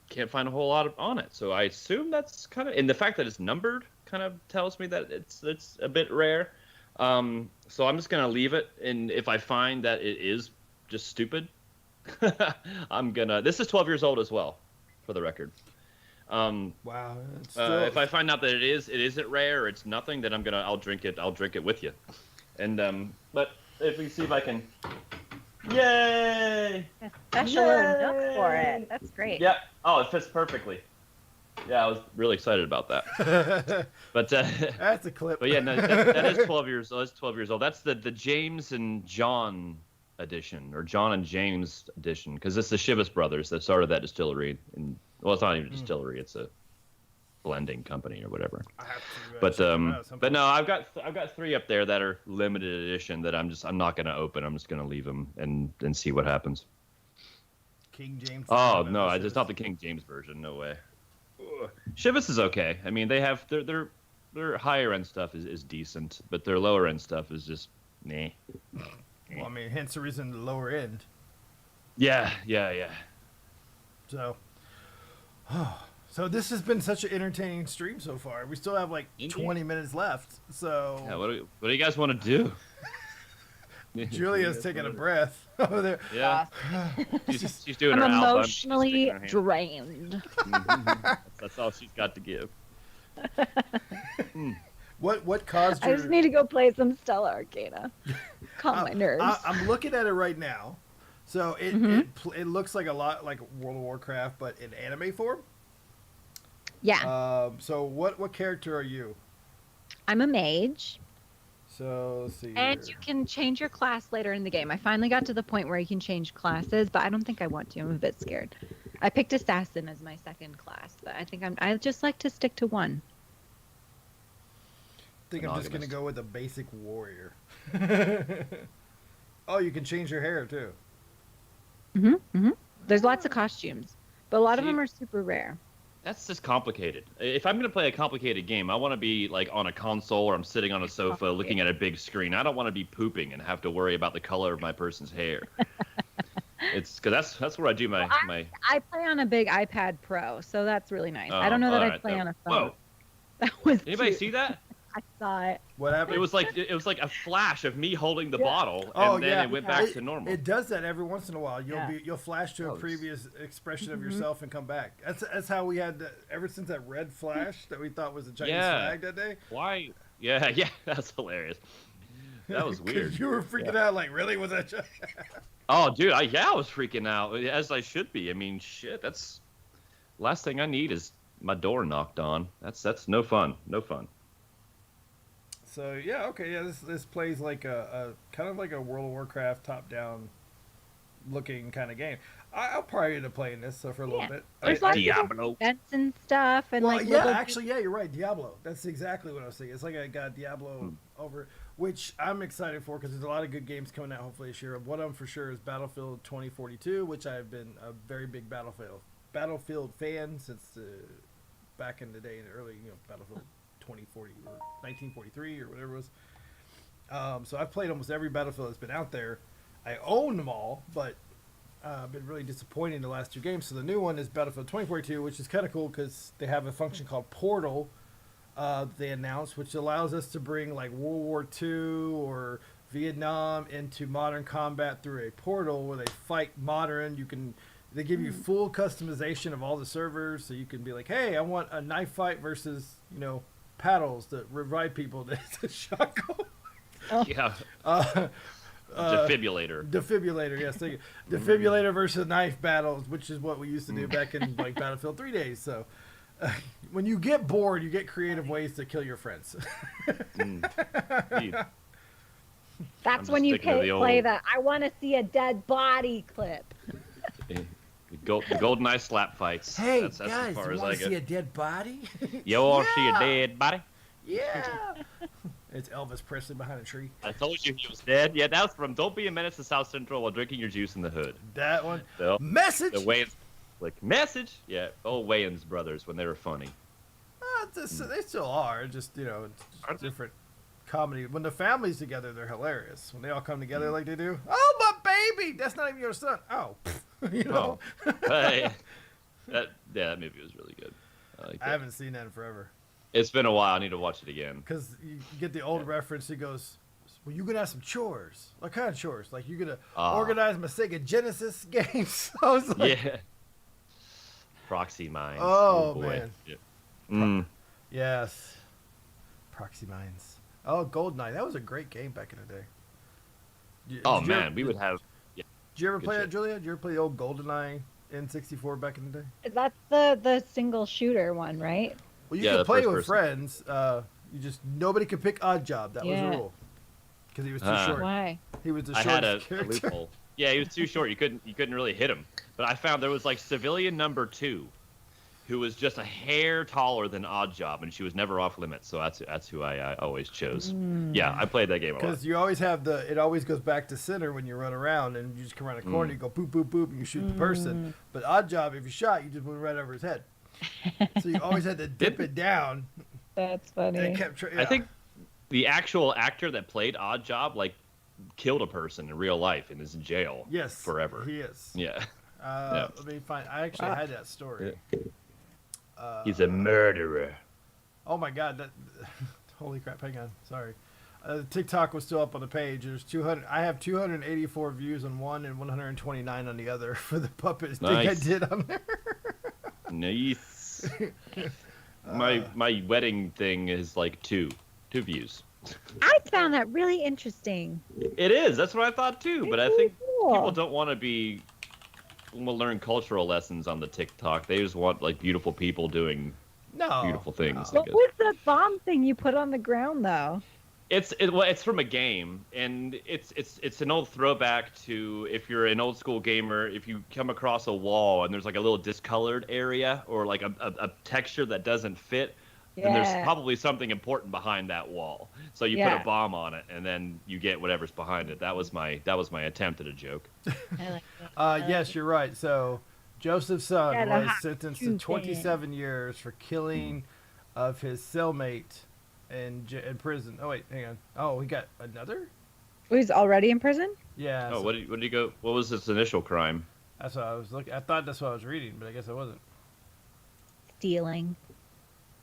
can't find a whole lot on it. So I assume that's kind of, and the fact that it's numbered kind of tells me that it's a bit rare. So I'm just gonna leave it, and if I find that it is just stupid, I'm gonna. This is 12 years old as well, for the record. Wow. It's still, If I find out that it isn't rare, or it's nothing, then I'll drink it. I'll drink it with you. And but if we see if I can, yay! A special little nook for it. That's great. Yeah. Oh, it fits perfectly. Yeah, I was really excited about that. But that's a clip. but yeah, no, that is 12 years old. That's 12 years old. That's the James and John edition, or John and James edition, because it's the Chivas brothers that started that distillery. And well, it's not even a distillery; it's a blending company or whatever. I have to, But check them out sometime. no, I've got 3 up there that are limited edition that I'm not gonna open. I'm just gonna leave them and see what happens. King James. Oh Tournament, no, this it's is- not the King James version. No way. Ugh. Chivas is okay. I mean, they have their higher end stuff is decent, but their lower end stuff is just meh. Well, I mean, hence the reason the lower end. Yeah. So, so this has been such an entertaining stream so far. We still have like Indeed. 20 minutes left. So Yeah. What do you guys want to do? Julia's taking a breath over there. Yeah. She's doing I'm her album. emotionally She's sticking her hand. drained. Mhm. That's all she's got to give. What caused I your? just need to go play some Stella Arcana. Calm my nerves. I'm looking at it right now. So it looks like a lot like World of Warcraft, but in anime form. yeah, So what character are you? I'm a mage. So let's see. And here. you can change your class later in the game. I finally got to the point where you can change classes, but I don't think I want to. I'm a bit scared. I picked assassin as my second class, but I think I just like to stick to one. I think I'm just gonna Monogamist. go with a basic warrior. Oh, you can change your hair too. There's lots of costumes, but a lot of See? them are super rare. That's just complicated. If I'm going to play a complicated game, I want to be like on a console or I'm sitting on a sofa looking at a big screen. I don't want to be pooping and have to worry about the color of my person's hair. It's because that's where I do my. I play on a big iPad Pro, so that's really nice. I Oh, don't know that I alright play then. on a phone. Whoa! That was Anybody cute. see that? I saw it. What happened? It was like a flash of me holding the bottle, and Oh, then yeah. it went back to normal. It does that every once in a while. Yeah. You'll flash to a Oh, previous expression of yourself and come back. That's how we had ever since that red flash that we thought was a Chinese Yeah. flag that day. Why? Yeah, that's hilarious. That was 'Cause weird. You were freaking out like, really? Was that? Oh, dude, I was freaking out, as I should be. I mean, shit, that's last thing I need is my door knocked on. That's no fun. No fun. So yeah, okay, yeah. This plays like a kind of like a World of Warcraft top-down looking kind of game. I'll probably end up playing this for a little Yeah. bit. There's I- lots Diablo. of events and stuff, and Well, like yeah, little actually, yeah, you're right. Diablo. That's exactly what I was thinking. It's like I got Diablo over, which I'm excited for because there's a lot of good games coming out hopefully this year. One of them for sure is Battlefield 2042, which I've been a very big Battlefield fan since back in the day, in the early Battlefield 2040 or 1943 or whatever it was. So I've played almost every Battlefield that's been out there. I own them all, but been really disappointed in the last 2 games. So the new one is Battlefield 2042, which is kind of cool because they have a function called Portal they announced, which allows us to bring like World War II or Vietnam into modern combat through a portal where they fight modern. They give you full customization of all the servers, so you can be like, hey, I want a knife fight versus paddles that revive people. That's a shotgun. Yeah. Uh, Defibrillator. Defibrillator, yes. Thank you. Defibrillator versus knife battles, which is what we used to do back in like Battlefield 3 days. So when you get bored, you get creative ways to kill your friends. Indeed. That's I'm when just you thinking of the play old- the "I want to see a dead body" clip. The GoldenEye slap fights. Hey, that's guys, as far you as want I to see get. a dead body? You want to see a Yeah. dead body? Yeah. It's Elvis Presley behind a tree. I told you he was dead. Yeah, that was from Don't Be a Menace to South Central while drinking your juice in the hood. That one. The Message. Wayans, like message. Yeah, Wayans brothers when they were funny. They still are. Just it's Are just they? different comedy. When the family's together, they're hilarious. When they all come together like they do. Oh, my baby! That's not even your son. Oh, Hey, that movie was really good. I like that. I haven't seen that in forever. It's been a while. I need to watch it again. Because you get the old reference. He goes, "Well, you're gonna have some chores. What kind of chores? Like you're gonna organize my Sega Genesis games." I was like, Yeah. Proxy Mines. Oh, boy. man. Yeah. Mm. "Yes, Proxy Mines." Oh, GoldenEye. That was a great game back in the day. Oh Did you ever- man, we would have. Did you ever Good play shit. that, Julia? Did you ever play the old GoldenEye N64 back in the day? That's the single shooter one, right? Well, you Yeah, could the play first with person. friends. Nobody could pick Odd Job. That was Yeah. the rule. Because he was too Ah. short. Why? He was the I had shortest a character. loophole. Yeah, he was too short. You couldn't really hit him. But I found there was like civilian number 2, who was just a hair taller than Odd Job, and she was never off limits. So that's who I always chose. Yeah, I played that game a lot. Because you always have it always goes back to center when you run around and you just come around a corner, you go boop, boop, boop, and you shoot the person. But Odd Job, if you shot, you just went right over his head. So you always had to dip it down. That's And funny. it kept I think the actual actor that played Odd Job killed a person in real life and is in jail. Yes. forever. He is. Yeah, Let me find. I actually had that story. he's a murderer. Oh my God! Holy crap! Hang on. Sorry. TikTok was still up on the page. There's 200. I have 284 views on one and 129 on the other for the puppet thing I Nice. did on there. Nice. My wedding thing is like two views. I found that really interesting. It is. That's what I thought too. But I think Cool. people don't want to learn cultural lessons on the TikTok. They just want like beautiful people doing No. beautiful things. I What guess. was the bomb thing you put on the ground, though? It's from a game, and it's an old throwback to if you're an old school gamer, if you come across a wall and there's like a little discolored area or like a texture that doesn't fit, then there's Yeah. probably something important behind that wall. So you put Yeah. a bomb on it, and then you get whatever's behind it. That was my attempt at a joke. I like that. Yes, you're right. So Joseph's son Yeah, the was hot sentenced to shoe 27 years for killing of his cellmate in prison. Oh wait, hang on. Oh, he got another? He's already in prison? Yeah. Oh, so what did he go? What was his initial crime? that's what I was looking. I thought that's what I was reading, but I guess I wasn't. Stealing.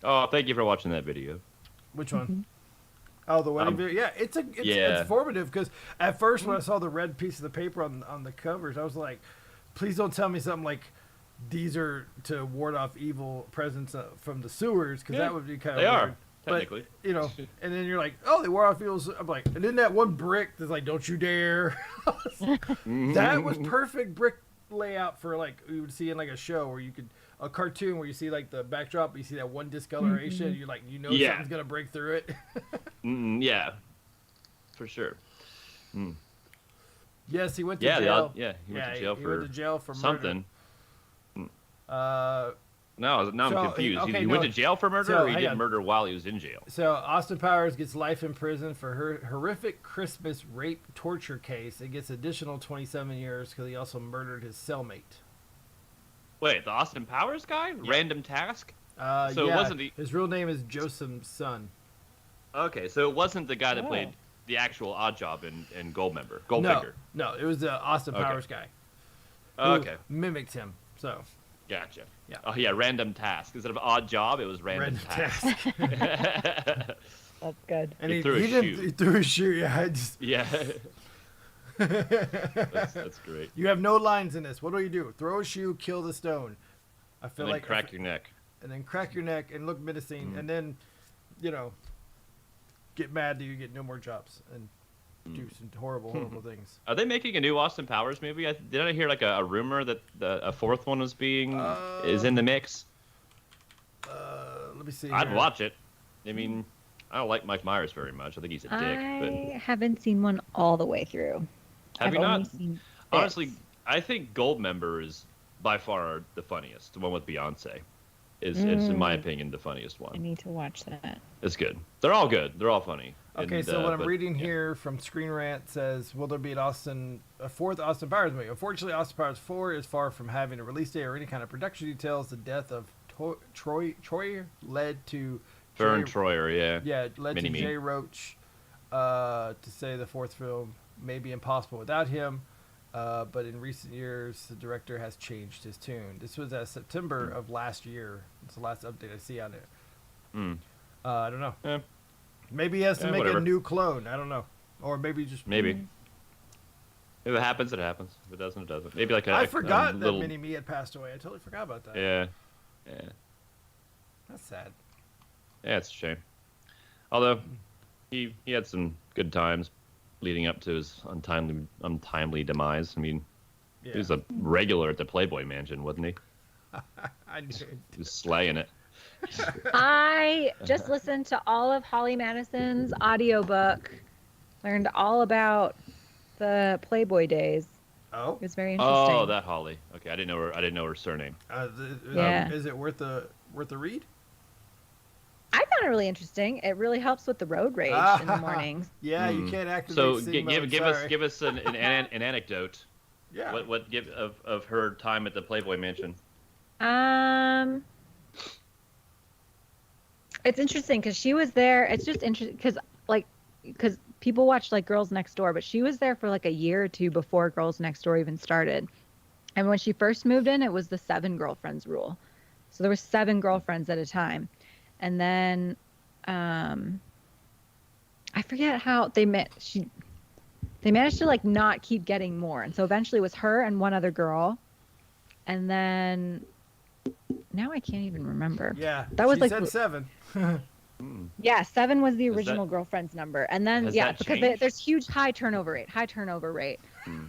Oh, thank you for watching that video. Which one? Oh, the wedding video. Yeah, it's Yeah. informative because at first when I saw the red piece of the paper on the covers, I was like, please don't tell me something like these are to ward off evil presence from the sewers because Yeah, that would be kind of they weird. are, technically. But, and then you're like, oh, they ward off evil. I'm like, and then that one brick that's like, don't you dare. That was perfect brick layout for like you would see in like a show where you could a cartoon where you see like the backdrop, you see that one discoloration, you're like, Yeah. something's gonna break through it. Yeah, for sure. Yes, he went to Yeah, jail. he went to jail he went for to jail for something. Murder. No, I'm So, confused. okay, he went no. to jail for murder, So, or he hang did on. murder while he was in jail? So Austin Powers gets life in prison for her horrific Christmas rape torture case. It gets additional 27 years because he also murdered his cellmate. Wait, the Austin Powers guy? Random Task? So it yeah, wasn't the- his real name is Joseph's son. Okay, so it wasn't the guy that Oh. played the actual Odd Job in Goldmember. No, Goldfinger. no, it was the Austin Okay. Powers guy. who Okay, mimicked him. So gotcha. Yeah. Oh yeah, Random Task. Instead of Odd Job, it was Random Task. That's good. And He threw his didn't. shoe. He threw his shoe. Yeah, I just. Yeah. That's great. You have no lines in this. What do? Throw a shoe, kill the stone. I feel And then like crack your neck. and then crack your neck and look menacing, and then, get mad that you get no more jobs and do some horrible, horrible things. Are they making a new Austin Powers movie? Did I hear like a rumor that a fourth one was is in the mix? me see. I'd here. watch it. I mean, I don't like Mike Myers very much. I think he's a dick. I haven't seen one all the way through. Have I've you only not? seen But honestly, bits. I think Goldmember is by far the funniest. The one with Beyonce is in my opinion, the funniest I one. need to watch that. It's good. They're all good. They're all funny. Okay, And, so what I'm but- reading yeah. here from Screen Rant says, will there be a fourth Austin Powers movie? Unfortunately, Austin Powers 4 is far from having a release date or any kind of production details. The death of Troy led to Vern Jay- Troyer, yeah. Yeah, it led to Mini-Me. Jay Roach to say the fourth film may be impossible without him. But in recent years, the director has changed his tune. This was September of last year. It's the last update I see on it. Mm. I don't know. Eh, Maybe he has to Yeah, make whatever. a new clone. I don't know. Or maybe just. maybe. If it happens, it happens. If it doesn't, it doesn't. Maybe like a I forgot that little... Mini Me had passed away. I totally forgot about that. Yeah. Yeah. That's sad. Yeah, it's a shame. Although he had some good times leading up to his untimely demise. I mean, Yeah. he was a regular at the Playboy Mansion, wasn't he? I knew it. He was slaying it. I just listened to all of Holly Madison's audiobook, learned all about the Playboy days. Oh? It was very interesting. Oh, that Holly. Okay, I didn't know her surname. Yeah. Is it worth a read? I found it really interesting. It really helps with the road rage in the mornings. Yeah, you Mm. can't activate So Sing mode, give sorry. us an anecdote. Yeah. What give of her time at the Playboy Mansion? It's interesting because she was there. It's just interesting because people watch like Girls Next Door, but she was there for like a year or two before Girls Next Door even started. And when she first moved in, it was the 7 girlfriends rule. So there were 7 girlfriends at a time. And then I forget how they met. They managed to like not keep getting more. And so eventually it was her and one other girl. And then now I can't even remember. Yeah. That was she like said 7. Yeah, 7 was the Has original that- girlfriend's number, and then has yeah, that because changed? there's huge high turnover rate.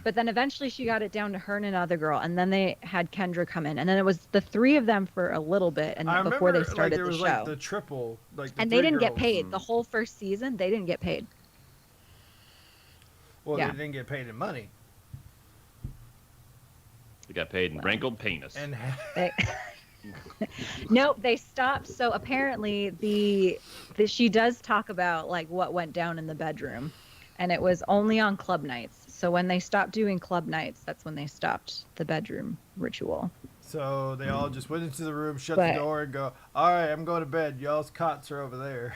But then eventually she got it down to her and another girl, and then they had Kendra come in, and then it was the 3 of them for a little bit, and I before they remember, started there the was show, like the triple, like the and they 3 didn't get girls. paid the whole first season. They didn't get paid. Well, Yeah. they didn't get paid in money. They got paid in wrinkled penis. And They, nope, they stopped. So apparently the she does talk about like what went down in the bedroom, and it was only on club nights. So when they stopped doing club nights, that's when they stopped the bedroom ritual. so they all just went into the room, shut But- the door, and go, all right, I'm going to bed. Y'all's cots are over there.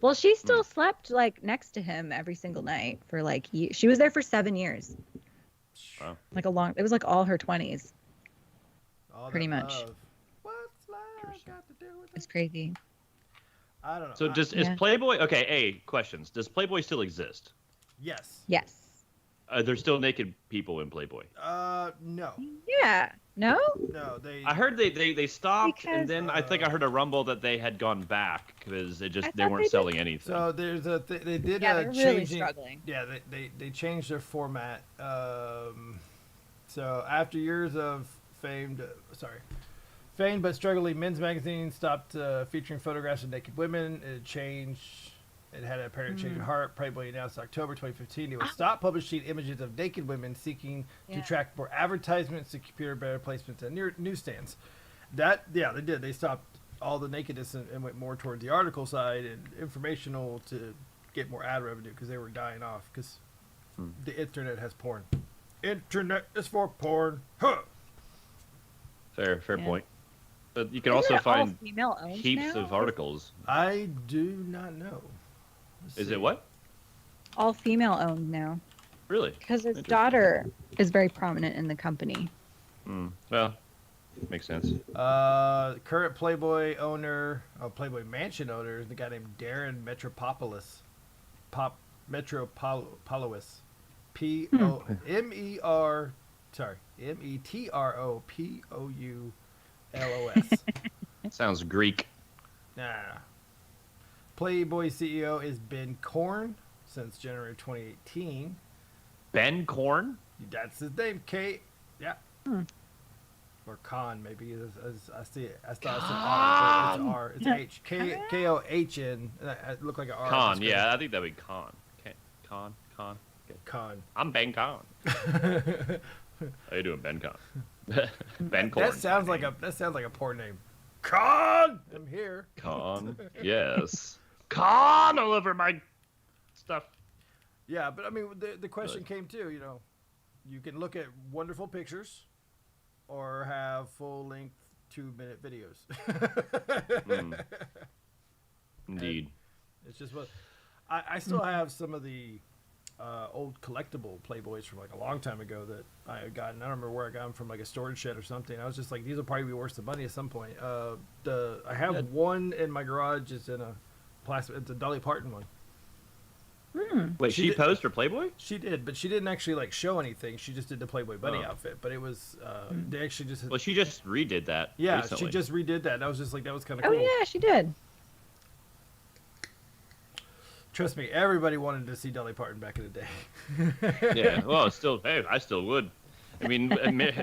Well, she still slept like next to him every single night for like she was there for 7 years. Wow. Like it was like all her 20s. All Pretty that much. love. What's love got to do with It's it? crazy. I don't know. So is Yeah. Playboy okay? Hey, questions. Does Playboy still exist? Yes. Yes. There's still naked people in Playboy. No. Yeah. No? No, they. I heard they stopped, Because- and then I think I heard a rumble that they had gone back because they I weren't thought they did. selling anything. So there's they did Yeah, a they're really changing. struggling. Yeah, they changed their format. So after years of famed but struggling, Men's Magazine stopped featuring photographs of naked women. It changed. It had an apparent change of heart. Playboy announced in October 2015 it would stop publishing images of naked women, seeking to Yeah. attract more advertisements, secure better placements at newsstands. They did. They stopped all the nakedness and went more toward the article side and informational to get more ad revenue because they were dying off because the internet has porn. Internet is for porn. Huh. Fair Yeah. point. But you can Isn't also it all find female-owned heaps now? of articles. I do not know. Let's Is see. it what? All female owned now. Really? Because his Interesting. daughter is very prominent in the company. Well, makes sense. Current Playboy Mansion owner is the guy named Darren Metropoulos. Metropoulos. Metropoulos. Sounds Greek. Nah. Playboy CEO is Ben Korn since January 2018. Ben Korn? That's his name, Kate. Yeah. or Con maybe. As I see it, I thought I said R, but it's R. It's H. Kohn. It looked like an R. Con, yeah, I think that'd be Con. Con. Okay. Con. I'm Ben Con. How you doing, Ben Con? Ben Con. That sounds like a poor name. Con. I'm here. Con. Yes. Con all over my stuff. Yeah, but I mean, the question came too. You know, you can look at wonderful pictures, or have full-length 2-minute videos. Indeed. It's just what I still have some of the old collectible Playboys from like a long time ago that I had gotten. I don't remember where I got them from, like a storage shed or something. I was just like, these will probably be worth some money at some point. I have one in my garage. It's in a plastic. It's a Dolly Parton one. Wait, she posed for Playboy? She did, but she didn't actually like show anything. She just did the Playboy bunny outfit. But it was they actually just. Well, she just redid that. Yeah, recently. she just redid that. And I was just like, that was kind of Oh cool. yeah, she did. Trust me, everybody wanted to see Dolly Parton back in the day. Yeah, well, still, hey, I still would. I mean,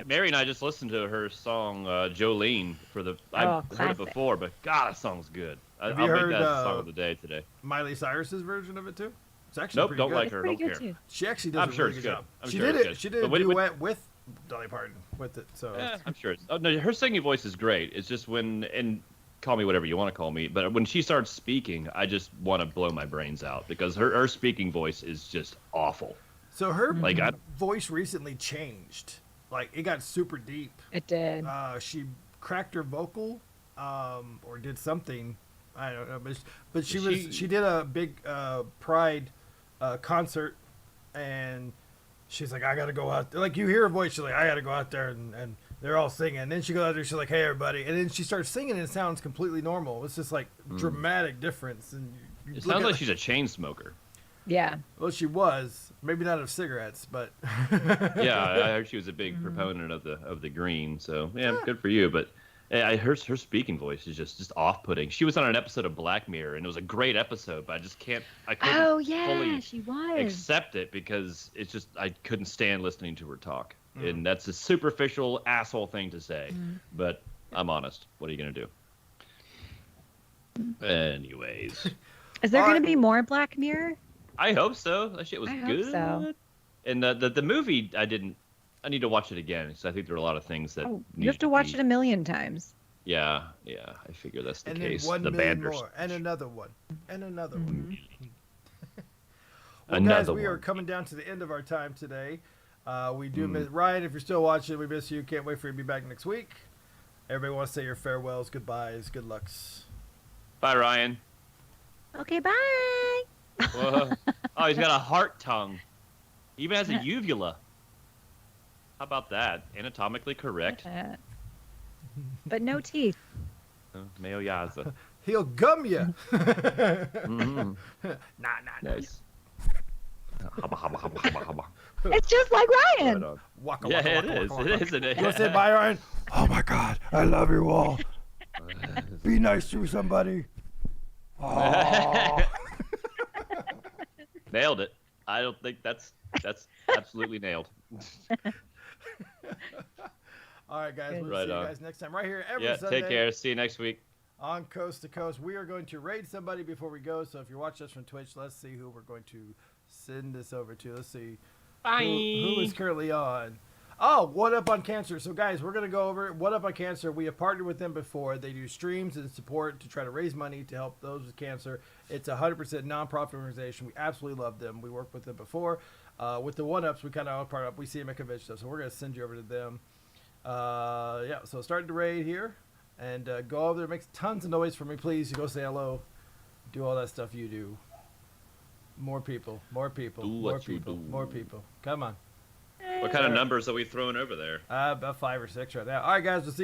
Mary and I just listened to her song Jolene for the. I've heard it classic. before, but God, that song's good. I'll Have make you heard, that song of the day today. Miley Cyrus's version of it too. It's actually Nope, pretty don't good. like her. Pretty Don't good care. too. She actually does I'm a sure really it's good good. job. I'm She sure did it's it. good. She did a But what- duet with Dolly Parton with it. So I'm sure it's. Oh no, her singing voice is great. It's just and call me whatever you want to call me, but when she starts speaking, I just want to blow my brains out because her speaking voice is just awful. So her Like, voice recently changed. Like it got super deep. It did. She cracked her vocal, or did something. I don't know, but she did a big Pride concert, and she's like, I gotta go out there. Like you hear her voice, she's like, I gotta go out there, and they're all singing. And then she goes out there, she's like, hey everybody, and then she starts singing, and it sounds completely normal. It's just like dramatic difference. And you It look sounds at- like she's a chain smoker. Yeah. well, she was maybe not of cigarettes, but Yeah, I heard she was a big proponent of the green. So yeah, good for you. But her speaking voice is just off-putting. She was on an episode of Black Mirror, and it was a great episode. But I couldn't Oh yeah, fully she was. accept it because it's just I couldn't stand listening to her talk, and that's a superficial asshole thing to say. But I'm honest. What are you gonna do? Anyways, Is there All going right. to be more Black Mirror? I hope so. That shit was I hope good. so. And the movie I need to watch it again because I think there are a lot of things that Oh, need you have to watch be- it a million times. Yeah, I figure that's the and case. then 1 The million Banders. more, and another one, and another one. Well, Another guys, we are one. coming down to the end of our time today. We do Hmm. miss Ryan. If you're still watching, we miss you. Can't wait for you to be back next week. Everybody wants to say your farewells, goodbyes, good lucks. Bye, Ryan. Okay, bye. Whoa. Oh, he's got a heart tongue. He even has a uvula. How about that? Anatomically correct. But no teeth. Meo Yaza. He'll gum you. Mm-hmm. Nah. Nice. Hubba, hubba, hubba, hubba, hubba. It's just like Ryan. Right on. Waka, Yeah, waka, it waka, is. waka, It waka. is. Isn't it? You want to say bye, Ryan? Oh my God, I love you all. Be nice to somebody. Oh. Nailed it. I don't think that's absolutely nailed. All right, guys. We'll Right see you on. guys next time right here every Yeah, Sunday take care. See you next week. on Coast to Coast. We are going to raid somebody before we go. So if you're watching us from Twitch, let's see who we're going to send this over to. Let's see. Bye. Who is currently on? Oh, What Up on Cancer. So, guys, we're going to go over What Up on Cancer. We have partnered with them before. They do streams and support to try to raise money to help those with cancer. It's a 100% nonprofit organization. We absolutely love them. We worked with them before. With the One Ups, we kind of all part up. We see them at convention stuff, so we're going to send you over to them. Yeah, so start the raid here and go over there. Make tons of noise for me, please. Go say hello. Do all that stuff you do. More people. More people. Do More what you people. do. More people. Come on. What kind of numbers are we throwing over there? About 5 or 6 right now. All right, guys. We'll see you.